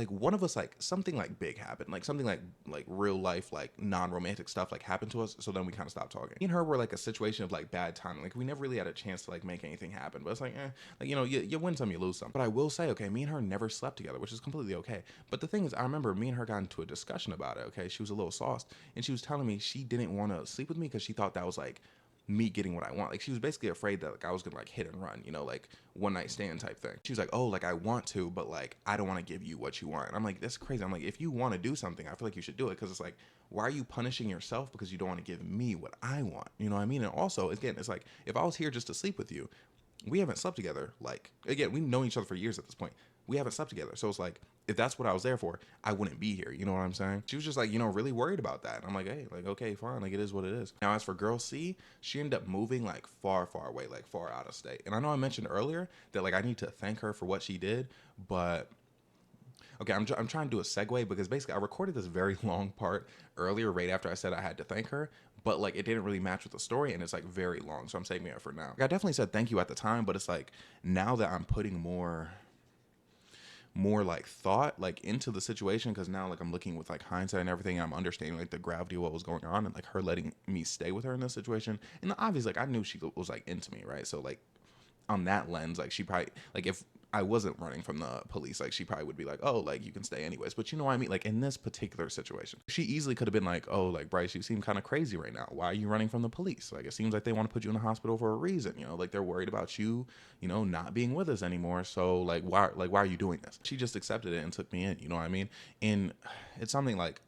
S1: one of us, like something like big happened, like something like real life, like non-romantic stuff like happened to us. So then we kind of stopped talking. Me and her were like a situation of like bad timing. Like we never really had a chance to like make anything happen. But it's like, like, you know, you win some, you lose some. But I will say, okay, me and her never slept together, which is completely okay. But the thing is, I remember me and her got into a discussion about it. Okay, she was a little sauced, and she was telling me she didn't want to sleep with me because she thought that was like me getting what I want. Like she was basically afraid that like I was gonna like hit and run, you know, like one night stand type thing. She was like, oh, like I want to, but like I don't want to give you what you want. And I'm like, that's crazy. I'm like, if you want to do something, I feel like you should do it, because it's like, why are you punishing yourself because you don't want to give me what I want? You know what I mean? And also, again, it's like if I was here just to sleep with you, we haven't slept together. Like again, we've known each other for years at this point. We haven't slept together. So it's like, if that's what I was there for, I wouldn't be here. You know what I'm saying? She was just like, you know, really worried about that. And I'm like, hey, like, okay, fine. Like, it is what it is. Now, as for girl C, she ended up moving like far, far away, like far out of state. And I know I mentioned earlier that like I need to thank her for what she did, but okay, I'm trying to do a segue, because basically I recorded this very long part earlier right after I said I had to thank her, but like it didn't really match with the story, and it's like very long, so I'm saving it for now. Like, I definitely said thank you at the time, but it's like now that I'm putting more like thought like into the situation, because now like I'm looking with like hindsight and everything, and I'm understanding like the gravity of what was going on, and like her letting me stay with her in this situation. And obviously like I knew she was like into me, right? So like on that lens, like she probably, like if I wasn't running from the police, like she probably would be like, oh, like you can stay anyways. But you know what I mean? Like in this particular situation, she easily could have been like, oh, like Bryce, you seem kind of crazy right now. Why are you running from the police? Like it seems like they want to put you in the hospital for a reason. You know, like they're worried about you, you know, not being with us anymore. So like why are you doing this? She just accepted it and took me in. You know what I mean? And it's something like,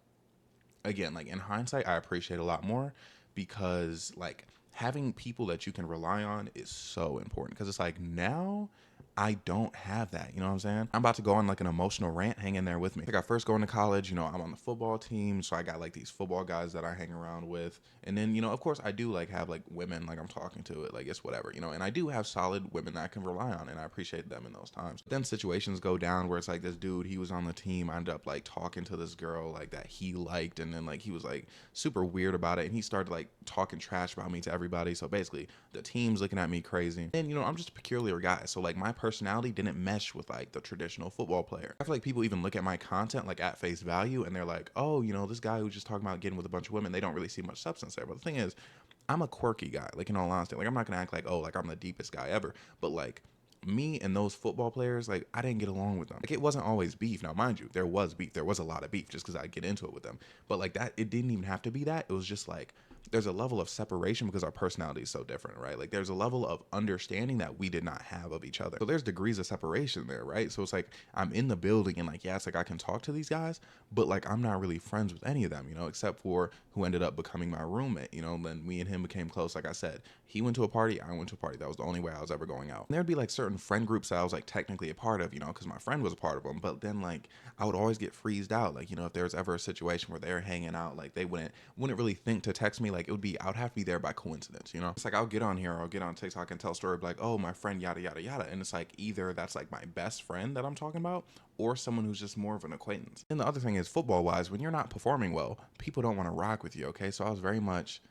S1: again, like in hindsight, I appreciate a lot more, because like having people that you can rely on is so important, because it's like now I don't have that. You know what I'm saying? I'm about to go on like an emotional rant. Hang in there with me. Like I first going to college, you know, I'm on the football team. So I got like these football guys that I hang around with. And then, you know, of course I do like have like women like I'm talking to it. Like it's whatever, you know, and I do have solid women that I can rely on, and I appreciate them in those times. But then situations go down where it's like this dude, he was on the team. I ended up like talking to this girl like that he liked. And then like he was like super weird about it. And he started like talking trash about me to everybody. So basically the team's looking at me crazy. And, you know, I'm just a peculiar guy. So like my personality didn't mesh with like the traditional football player. I feel like people even look at my content like at face value, and they're like, oh, you know, this guy who's just talking about getting with a bunch of women, they don't really see much substance there. But the thing is, I'm a quirky guy. Like in all honesty, like I'm not gonna act like, oh, like I'm the deepest guy ever. But like me and those football players, like I didn't get along with them. Like it wasn't always beef. Now, mind you, there was beef. There was a lot of beef just because I get into it with them. But like that, it didn't even have to be that. It was just like there's a level of separation because our personality is so different, right? Like there's a level of understanding that we did not have of each other. So there's degrees of separation there, right? So it's like I'm in the building and like, yeah, it's like I can talk to these guys, but like I'm not really friends with any of them, you know, except for who ended up becoming my roommate, you know. Then me and him became close. Like I said, he went to a party, I went to a party. That was the only way I was ever going out. And there'd be like certain friend groups that I was like technically a part of, you know, because my friend was a part of them. But then like I would always get freezed out. Like, you know, if there was ever a situation where they're hanging out, like they wouldn't really think to text me. Like it would be, I would have to be there by coincidence, you know. It's like I'll get on here, I'll get on TikTok and tell a story like, oh, my friend yada yada yada, and it's like either that's like my best friend that I'm talking about, or someone who's just more of an acquaintance. And the other thing is, football wise, when you're not performing well, people don't want to rock with you. Okay, so I was very much,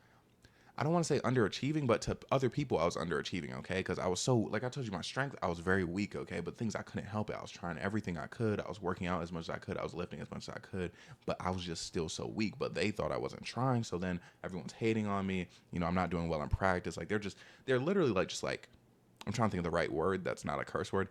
S1: I don't want to say underachieving, but to other people, I was underachieving, okay? Because I was so, like I told you, my strength, I was very weak, okay? But things I couldn't help it. I was trying everything I could. I was working out as much as I could. I was lifting as much as I could, but I was just still so weak. But they thought I wasn't trying. So then everyone's hating on me. You know, I'm not doing well in practice. Like they're literally like, just like, I'm trying to think of the right word that's not a curse word.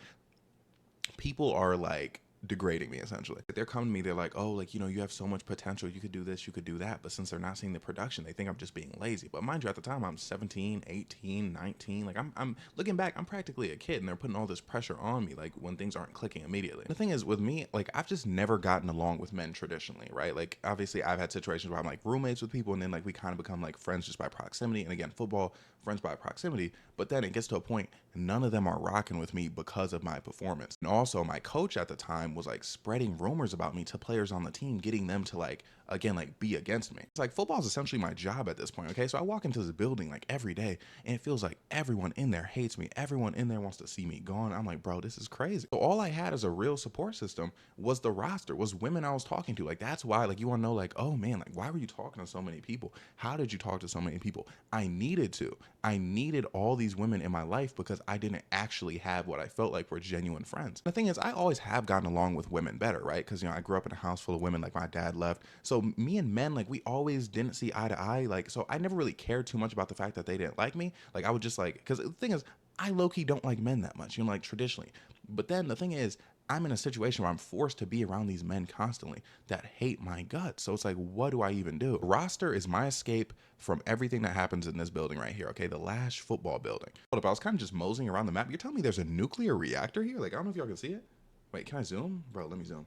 S1: People are like degrading me essentially. They're coming to me, they're like, oh, like, you know, you have so much potential, you could do this, you could do that. But since they're not seeing the production, they think I'm just being lazy. But mind you, at the time I'm 17, 18, 19. Like I'm looking back, I'm practically a kid, and they're putting all this pressure on me like when things aren't clicking immediately. The thing is with me, like I've just never gotten along with men traditionally, right? Like obviously I've had situations where I'm like roommates with people, and then like we kind of become like friends just by proximity. And again, football, friends by proximity. But then it gets to a point, none of them are rocking with me because of my performance. And also my coach at the time was like spreading rumors about me to players on the team, getting them to like, again, like be against me. It's like football is essentially my job at this point, okay? So I walk into this building like every day, and it feels like everyone in there hates me. Everyone in there wants to see me gone. I'm like, bro, this is crazy. So all I had as a real support system was the roster, was women I was talking to. Like that's why, like you want to know, like, oh man, like why were you talking to so many people? How did you talk to so many people? I needed to. I needed all these women in my life because I didn't actually have what I felt like were genuine friends. The thing is, I always have gotten along with women better, right? Because, you know, I grew up in a house full of women, like my dad left. So me and men, like we always didn't see eye to eye. Like, so I never really cared too much about the fact that they didn't like me. Like I would just like, because the thing is, I low-key don't like men that much, you know, like traditionally. But then the thing is, I'm in a situation where I'm forced to be around these men constantly that hate my guts. So it's like, what do I even do? Roster is my escape from everything that happens in this building right here, okay? The Lash football building. Hold up, I was kind of just moseying around the map. You're telling me there's a nuclear reactor here? Like, I don't know if y'all can see it. Wait, can I zoom? Bro, let me zoom.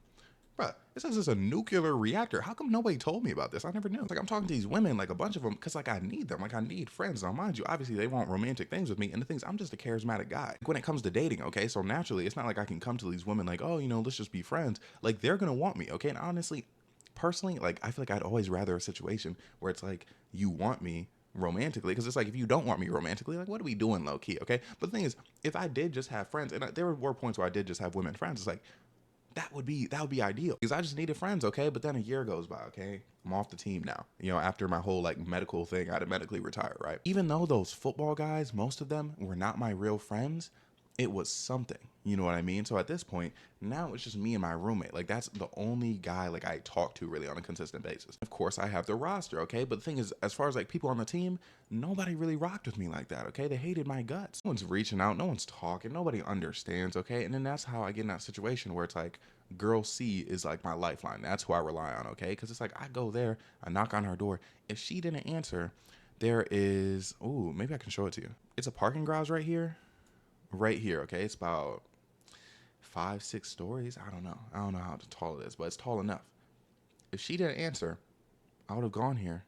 S1: Bruh, it says it's a nuclear reactor. How come nobody told me about this? I never knew. Like, I'm talking to these women, like a bunch of them, because, like, I need them. Like, I need friends. Now, mind you, obviously, they want romantic things with me. And the things, I'm just a charismatic guy. Like, when it comes to dating, okay? So, naturally, it's not like I can come to these women like, oh, you know, let's just be friends. Like, they're going to want me, okay? And honestly, personally, like, I feel like I'd always rather a situation where it's like, you want me romantically, because it's like, if you don't want me romantically, like, what are we doing low key, okay? But the thing is, if I did just have friends, and there were points where I did just have women friends, it's like, that would be ideal, because I just needed friends, okay? But then a year goes by, okay? I'm off the team now. You know, after my whole like medical thing, I had to medically retire, right? Even though those football guys, most of them were not my real friends, it was something, you know what I mean? So at this point, now it's just me and my roommate. Like that's the only guy like I talk to really on a consistent basis. Of course, I have the roster, okay? But the thing is, as far as like people on the team, nobody really rocked with me like that, okay? They hated my guts. No one's reaching out, no one's talking, nobody understands, okay? And then that's how I get in that situation where it's like, girl C is like my lifeline. That's who I rely on, okay? Because it's like I go there, I knock on her door. If she didn't answer, there is, ooh, maybe I can show it to you. It's a parking garage right here. Right here, okay? It's about 5-6 stories. I don't know how tall it is, but it's tall enough. If she didn't answer, I would have gone here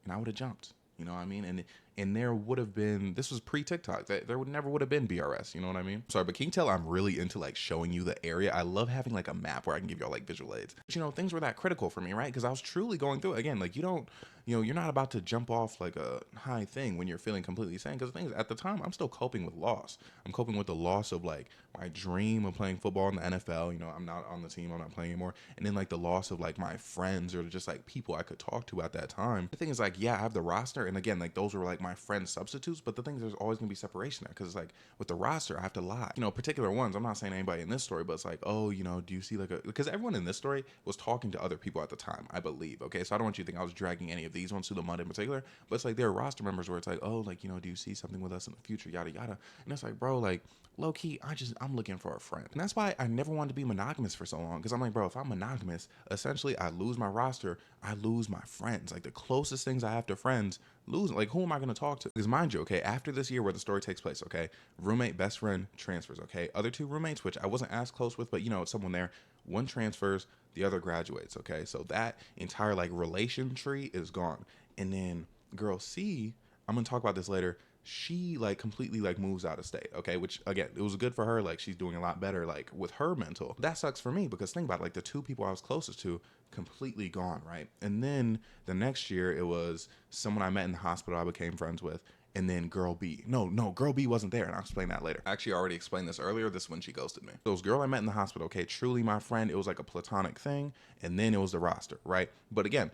S1: and I would have jumped. You know what I mean? And and there would have been, this was pre-TikTok, there would never would have been BRS, you know what I mean? Sorry, but can you tell I'm really into like showing you the area? I love having like a map where I can give y'all like visual aids. But, you know, things were that critical for me, right? Because I was truly going through it. Again, like you don't, you know, you're not about to jump off like a high thing when you're feeling completely sane. Because the thing is, at the time, I'm still coping with loss. I'm coping with the loss of like my dream of playing football in the NFL. You know, I'm not on the team, I'm not playing anymore. And then like the loss of like my friends or just like people I could talk to at that time. The thing is like, yeah, I have the roster. And again, like those were like my friend substitutes. But the thing is, there's always gonna be separation there. Because it's like with the roster, I have to lie. You know, particular ones, I'm not saying anybody in this story, but it's like, oh, you know, do you see like a, because everyone in this story was talking to other people at the time, I believe. Okay, so I don't want you to think I was dragging any of these ones through the mud in particular, but it's like there are roster members where it's like, oh, like, you know, do you see something with us in the future, yada yada. And it's like, bro, like low key, I'm looking for a friend. And that's why I never wanted to be monogamous for so long, because I'm like, bro, if I'm monogamous, essentially I lose my roster, I lose my friends. Like the closest things I have to friends lose. Like who am I going to talk to? Because mind you, okay, after this year where the story takes place, okay, roommate, best friend transfers, okay, other two roommates, which I wasn't as close with, but you know, it's someone there, one transfers, the other graduates, okay, so that entire like relation tree is gone. And then girl C, I'm gonna talk about this later, she like completely like moves out of state, okay, which again, it was good for her, like she's doing a lot better like with her mental. That sucks for me because think about it, like the two people I was closest to completely gone, right? And then the next year it was someone I met in the hospital I became friends with, and then girl B. No, girl B wasn't there, and I'll explain that later. Actually, I already explained this earlier. This is when she ghosted me. So it was girl I met in the hospital, okay, truly my friend. It was like a platonic thing, and then it was the roster, right? But again,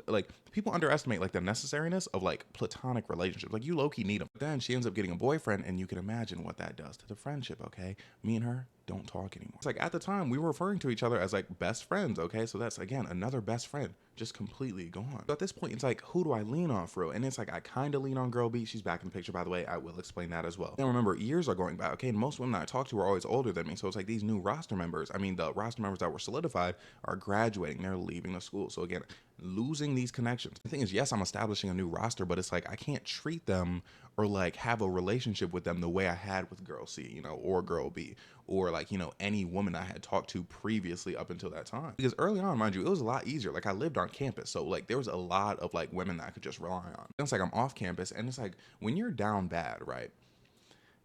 S1: like people underestimate like the necessariness of like platonic relationships. Like you low-key need them. But then she ends up getting a boyfriend, and you can imagine what that does to the friendship, okay? Me and her don't talk anymore. It's like at the time we were referring to each other as like best friends, okay? So that's again another best friend just completely gone. So at this point, it's like, who do I lean on for real? And it's like I kind of lean on girl B. She's back in the picture, by the way. I will explain that as well. And remember, years are going by, okay? And most women that I talk to are always older than me. So it's like these new roster members, I mean, the roster members that were solidified are graduating. They're leaving the school. So again, losing these connections. The thing is, yes, I'm establishing a new roster, but it's like I can't treat them or like have a relationship with them the way I had with girl C, you know, or girl B, or like, you know, any woman I had talked to previously up until that time. Because early on, mind you, it was a lot easier. Like I lived on campus, so like there was a lot of like women that I could just rely on. It's like I'm off campus, and it's like when you're down bad, right?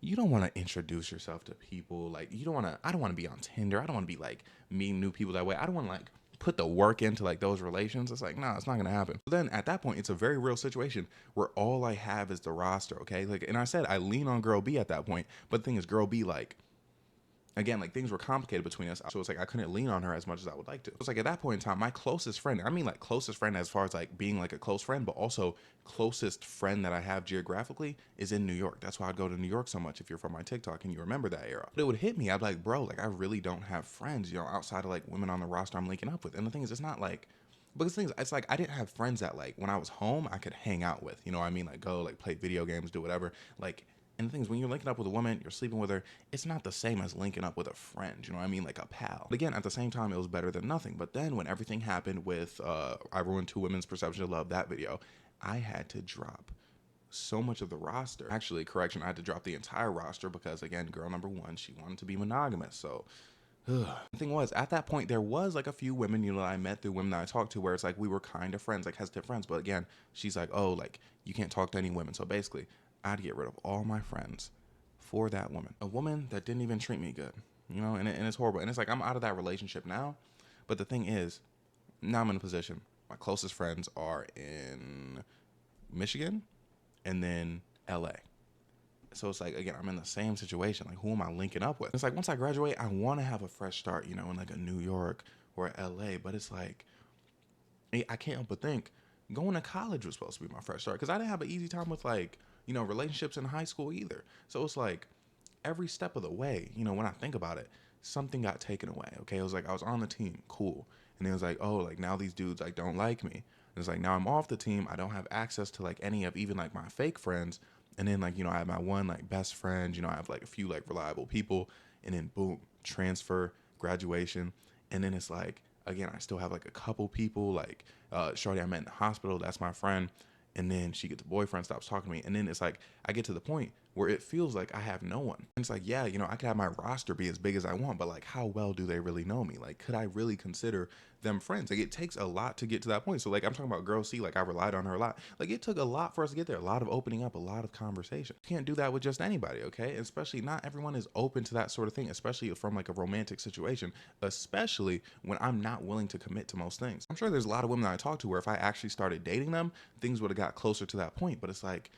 S1: You don't want to introduce yourself to people. Like you don't want to, I don't want to be on Tinder. I don't want to be like meeting new people that way. I don't want to like put the work into like those relations. It's like, nah, it's not gonna happen. But then at that point, it's a very real situation where all I have is the roster, okay? Like, and I said I lean on girl B at that point, but the thing is, girl B, like, again, like things were complicated between us, so it's like I couldn't lean on her as much as I would like to. It's like at that point in time, my closest friend, I mean like closest friend as far as like being like a close friend, but also closest friend that I have geographically is in New York. That's why I'd go to New York so much if you're from my TikTok and you remember that era. But it would hit me, I'd be like, bro, like I really don't have friends, you know, outside of like women on the roster I'm linking up with. And the thing is, it's not like, because things, it's like I didn't have friends that like when I was home I could hang out with, you know what I mean, like go like play video games, do whatever, like. And the thing is, when you're linking up with a woman, you're sleeping with her, it's not the same as linking up with a friend, you know what I mean? Like a pal. But again, at the same time, it was better than nothing. But then when everything happened with I Ruined Two Women's Perception of Love, that video, I had to drop so much of the roster. Actually, correction, I had to drop the entire roster because, again, girl number one, she wanted to be monogamous. So the thing was, at that point, there was like a few women, you know, that I met through women that I talked to where it's like we were kind of friends, like hesitant friends. But again, she's like, oh, like you can't talk to any women. So basically, I'd get rid of all my friends for that woman. A woman that didn't even treat me good, you know, and it's horrible. And it's like I'm out of that relationship now. But the thing is, now I'm in a position. My closest friends are in Michigan and then LA. So it's like, again, I'm in the same situation. Like, who am I linking up with? It's like, once I graduate, I want to have a fresh start, you know, in like a New York or LA. But it's like, I can't help but think going to college was supposed to be my fresh start. Because I didn't have an easy time with like, you know, relationships in high school either. So it's like every step of the way, you know, when I think about it, something got taken away. Okay. It was like I was on the team. Cool. And it was like, oh, like now these dudes like don't like me. And it's like now I'm off the team. I don't have access to like any of even like my fake friends. And then like, you know, I have my one like best friend, you know, I have like a few like reliable people, and then boom, transfer, graduation. And then it's like, again, I still have like a couple people like shorty I met in the hospital. That's my friend. And then she gets a boyfriend, stops talking to me. And then it's like, I get to the point where it feels like I have no one. It's like, yeah, I could have my roster be as big as I want, but like, how well do they really know me? Like, could I really consider them friends? Like, it takes a lot to get to that point. So like, I'm talking about girl C, like I relied on her a lot. Like, it took a lot for us to get there, a lot of opening up, a lot of conversation. You can't do that with just anybody, okay? Especially not everyone is open to that sort of thing, especially from like a romantic situation, especially when I'm not willing to commit to most things. I'm sure there's a lot of women that I talk to where if I actually started dating them, things would have got closer to that point, but it's like,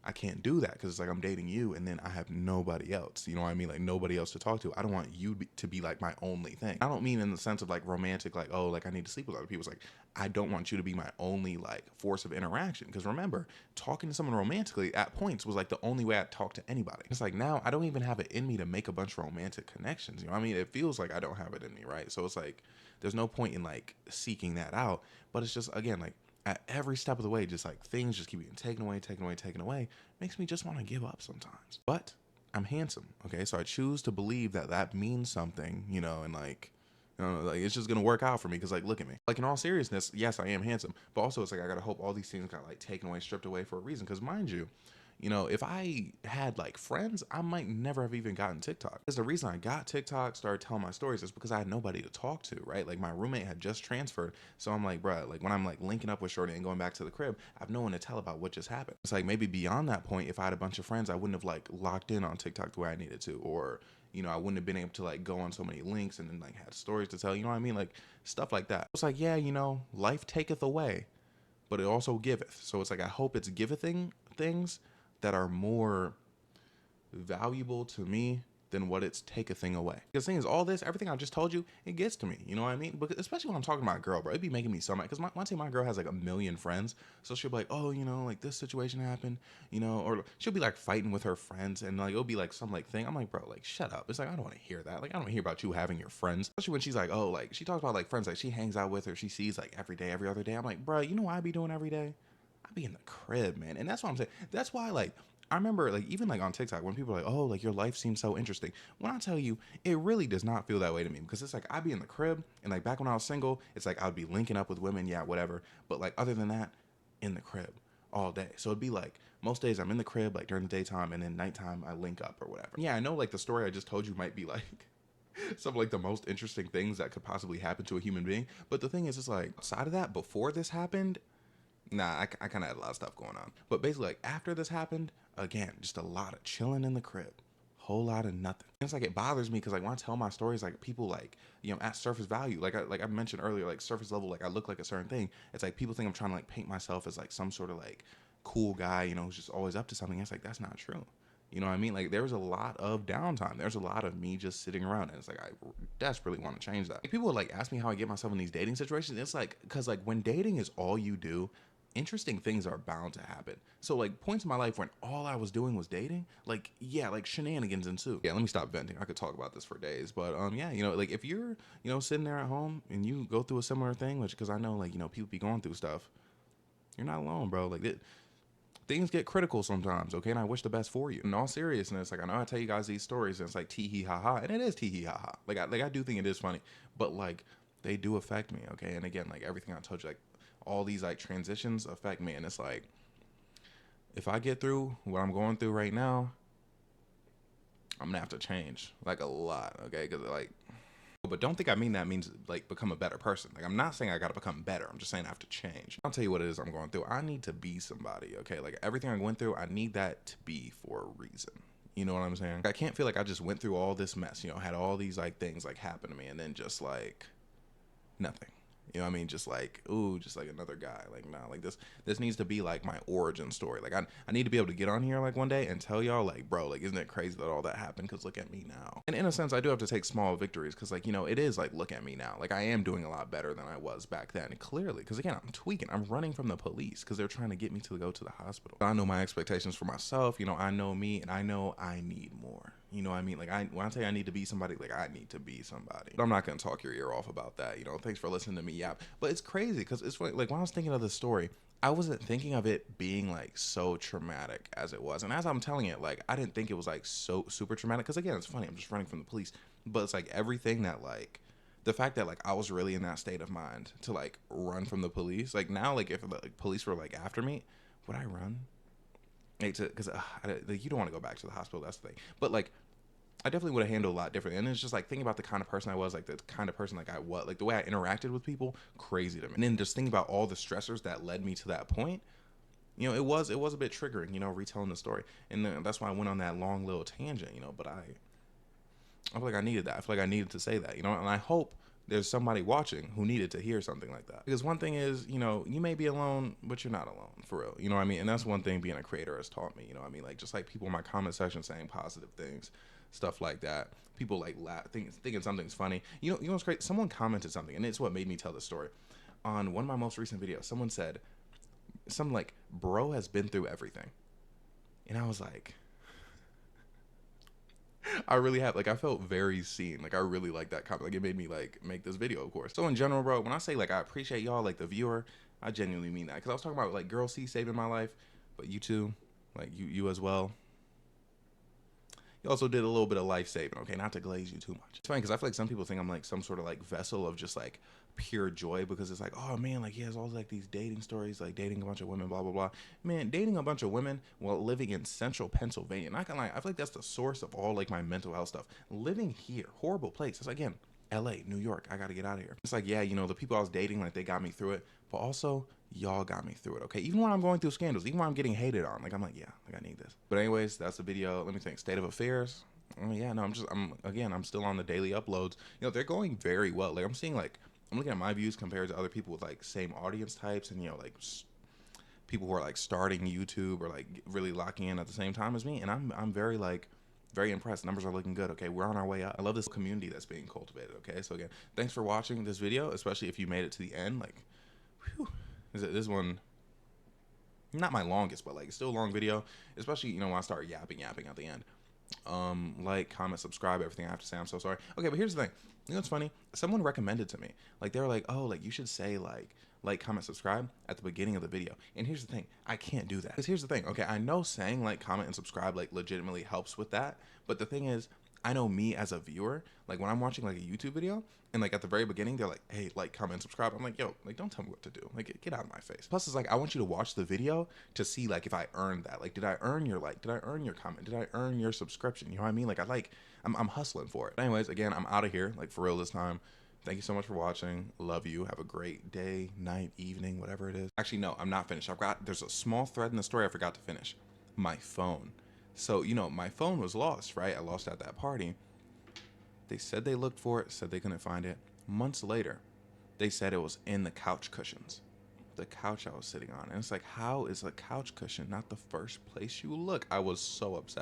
S1: I can't do that because it's like I'm dating you and then I have nobody else. You know what I mean? Like nobody else to talk to. I don't want you to be like my only thing. I don't mean in the sense of like romantic, like, oh, like I need to sleep with other people. It's like, I don't want you to be my only like force of interaction. Because remember, talking to someone romantically at points was like the only way I'd talk to anybody. It's like now I don't even have it in me to make a bunch of romantic connections. You know what I mean? It feels like I don't have it in me, right? So it's like, there's no point in like seeking that out. But it's just, again, like, at every step of the way, just like things just keep getting taken away, makes me just want to give up sometimes. But I'm handsome, okay? So I choose to believe that that means something, and like, like it's just gonna work out for me because like, look at me. Like in all seriousness, yes, I am handsome, but also it's like I gotta hope all these things got like taken away, stripped away for a reason. Because mind you, if I had like friends, I might never have even gotten TikTok. Because the reason I got TikTok, started telling my stories, is because I had nobody to talk to, right? Like my roommate had just transferred. So I'm like, bruh, like when I'm like linking up with Shorty and going back to the crib, I have no one to tell about what just happened. It's like maybe beyond that point, if I had a bunch of friends, I wouldn't have like locked in on TikTok the way I needed to, or I wouldn't have been able to like go on so many links and then like had stories to tell, you know what I mean? Like stuff like that. It's like, yeah, life taketh away, but it also giveth. So it's like, I hope it's givething things that are more valuable to me than what it's take a thing away. Because the thing is, all this, everything I just told you, it gets to me. You know what I mean? Because especially when I'm talking about a girl, bro, it'd be making me so mad. Because one day my girl has like 1,000,000 friends. So she'll be like, oh, like this situation happened, or she'll be like fighting with her friends and like, it'll be like some like thing. I'm like, bro, like shut up. It's like, I don't want to hear that. Like, I don't want to hear about you having your friends. Especially when she's like, oh, like she talks about like friends like she hangs out with or she sees like every day, every other day. I'm like, bro, you know what I be doing every day? I be in the crib, man. And that's what I'm saying. That's why like, I remember like even like on TikTok when people are like, oh, like your life seems so interesting. When I tell you, it really does not feel that way to me, because it's like I'd be in the crib and like back when I was single, it's like I'd be linking up with women, yeah, whatever. But like other than that, in the crib all day. So it'd be like most days I'm in the crib like during the daytime and then nighttime I link up or whatever. Yeah, I know like the story I just told you might be like some of like the most interesting things that could possibly happen to a human being. But the thing is, it's like outside of that, before this happened, nah, I kind of had a lot of stuff going on. But basically, like after this happened, again, just a lot of chilling in the crib, whole lot of nothing. It's like it bothers me because like when I tell my stories, like people like at surface value, like I mentioned earlier, like surface level, like I look like a certain thing. It's like people think I'm trying to like paint myself as like some sort of like cool guy, who's just always up to something. It's like that's not true. You know what I mean? Like there's a lot of downtime. There's a lot of me just sitting around, and it's like I desperately want to change that. Like, people would like ask me how I get myself in these dating situations. It's like because like when dating is all you do, interesting things are bound to happen. So like points in my life when all I was doing was dating, like yeah, like shenanigans ensue. Yeah, let me stop venting. I could talk about this for days, but yeah, like if you're sitting there at home and you go through a similar thing, which because I know like people be going through stuff, you're not alone, bro. Like things get critical sometimes, okay? And I wish the best for you. In all seriousness, like I know I tell you guys these stories and it's like tee hee ha ha, and it is tee hee ha ha. Like I do think it is funny, but like they do affect me, okay? And again, like everything I told you, like all these like transitions affect me, and it's like if I get through what I'm going through right now, I'm gonna have to change like a lot, okay? Because like, but don't think I mean that means like become a better person. Like I'm not saying I gotta become better. I'm just saying I have to change. I'll tell you what it is I'm going through. I need to be somebody, okay? Like everything I went through, I need that to be for a reason. You know what I'm saying? I can't feel like I just went through all this mess, had all these like things like happen to me and then just like nothing. You know what I mean? Just like, ooh, just like another guy. Like, nah, like this needs to be like my origin story. Like I need to be able to get on here like one day and tell y'all like, bro, like, isn't it crazy that all that happened? Cause look at me now. And in a sense, I do have to take small victories. Cause like, it is like, look at me now. Like I am doing a lot better than I was back then. Clearly. Cause again, I'm tweaking. I'm running from the police cause they're trying to get me to go to the hospital. I know my expectations for myself. I know me and I know I need more. You know what I mean? Like when I tell you I need to be somebody, like I need to be somebody. But I'm not gonna talk your ear off about that. Thanks for listening to me yap. But it's crazy because it's like when I was thinking of this story, I wasn't thinking of it being like so traumatic as it was. And as I'm telling it, like I didn't think it was like so super traumatic. Because again, it's funny. I'm just running from the police. But it's like everything that like the fact that like I was really in that state of mind to like run from the police. Like now, like if the like, police were like after me, would I run? because like, you don't want to go back to the hospital. That's the thing. But like, I definitely would have handled a lot differently. And it's just like thinking about the kind of person I was, like the kind of person like I was, like the way I interacted with people, crazy to me. And then just thinking about all the stressors that led me to that point, you know, it was a bit triggering, you know, retelling the story. And then that's why I went on that long little tangent, you know. But I feel like I needed that. I feel like I needed to say that, you know. And I hope there's somebody watching who needed to hear something like that. Because one thing is, you know, you may be alone, but you're not alone, for real. You know what I mean? And that's one thing being a creator has taught me. You know what I mean? Like, just like people in my comment section saying positive things, stuff like that. People like thinking something's funny. You know what's great? Someone commented something, and it's what made me tell this story. On one of my most recent videos, someone said something like, "Bro has been through everything," and I was like, I really have, like, I felt very seen. Like, I really like that comment. Like, it made me like make this video, of course. So in general, bro, when I say like I appreciate y'all, like the viewer, I genuinely mean that. Because I was talking about like Girl C saving my life, but you too, like you as well. You also did a little bit of life saving, okay? Not to glaze you too much. It's funny because I feel like some people think I'm like some sort of like vessel of just like pure joy, because it's like, oh man, like he has all like these dating stories, like dating a bunch of women, blah blah blah. Man, dating a bunch of women while living in central Pennsylvania, not gonna lie, I feel like that's the source of all like my mental health stuff. Living here, horrible place. It's like, again, LA, New York, I gotta get out of here. It's like, yeah, you know, the people I was dating, like they got me through it, but also y'all got me through it, okay? Even when I'm going through scandals, even when I'm getting hated on, like I'm like, yeah, like I need this. But anyways, that's the video. Let me think. State of affairs. Oh yeah, no, I'm still on the daily uploads. You know, they're going very well. Like I'm looking at my views compared to other people with like same audience types, and you know, like people who are like starting YouTube or like really locking in at the same time as me, and I'm very like very impressed. Numbers are looking good. Okay, we're on our way up. I love this community that's being cultivated. Okay, so again, thanks for watching this video, especially if you made it to the end. Like, whew, this one, not my longest, but like still a long video, especially, you know, when I start yapping at the end. Like, comment, subscribe, everything I have to say. I'm so sorry. Okay, but here's the thing. You know what's funny? Someone recommended to me, like they were like, oh, like you should say like, comment, subscribe at the beginning of the video. And here's the thing, I can't do that. Because here's the thing, okay, I know saying like, comment, and subscribe like legitimately helps with that, but the thing is, I know me as a viewer, like when I'm watching like a YouTube video, and like at the very beginning they're like, hey, like, comment, subscribe, I'm like, yo, like don't tell me what to do, like get out of my face. Plus it's like, I want you to watch the video to see like if I earned that. Like, did I earn your like, did I earn your comment, did I earn your subscription? You know what I mean? Like I'm hustling for it. But anyways, again, I'm out of here, like for real this time. Thank you so much for watching. Love you. Have a great day, night, evening, whatever it is. Actually, no, I'm not finished. There's a small thread in the story I forgot to finish. My phone. So, you know, my phone was lost, right? I lost at that party. They said they looked for it, said they couldn't find it. Months later, they said it was in the couch cushions. The couch I was sitting on. And it's like, how is a couch cushion not the first place you look? I was so upset.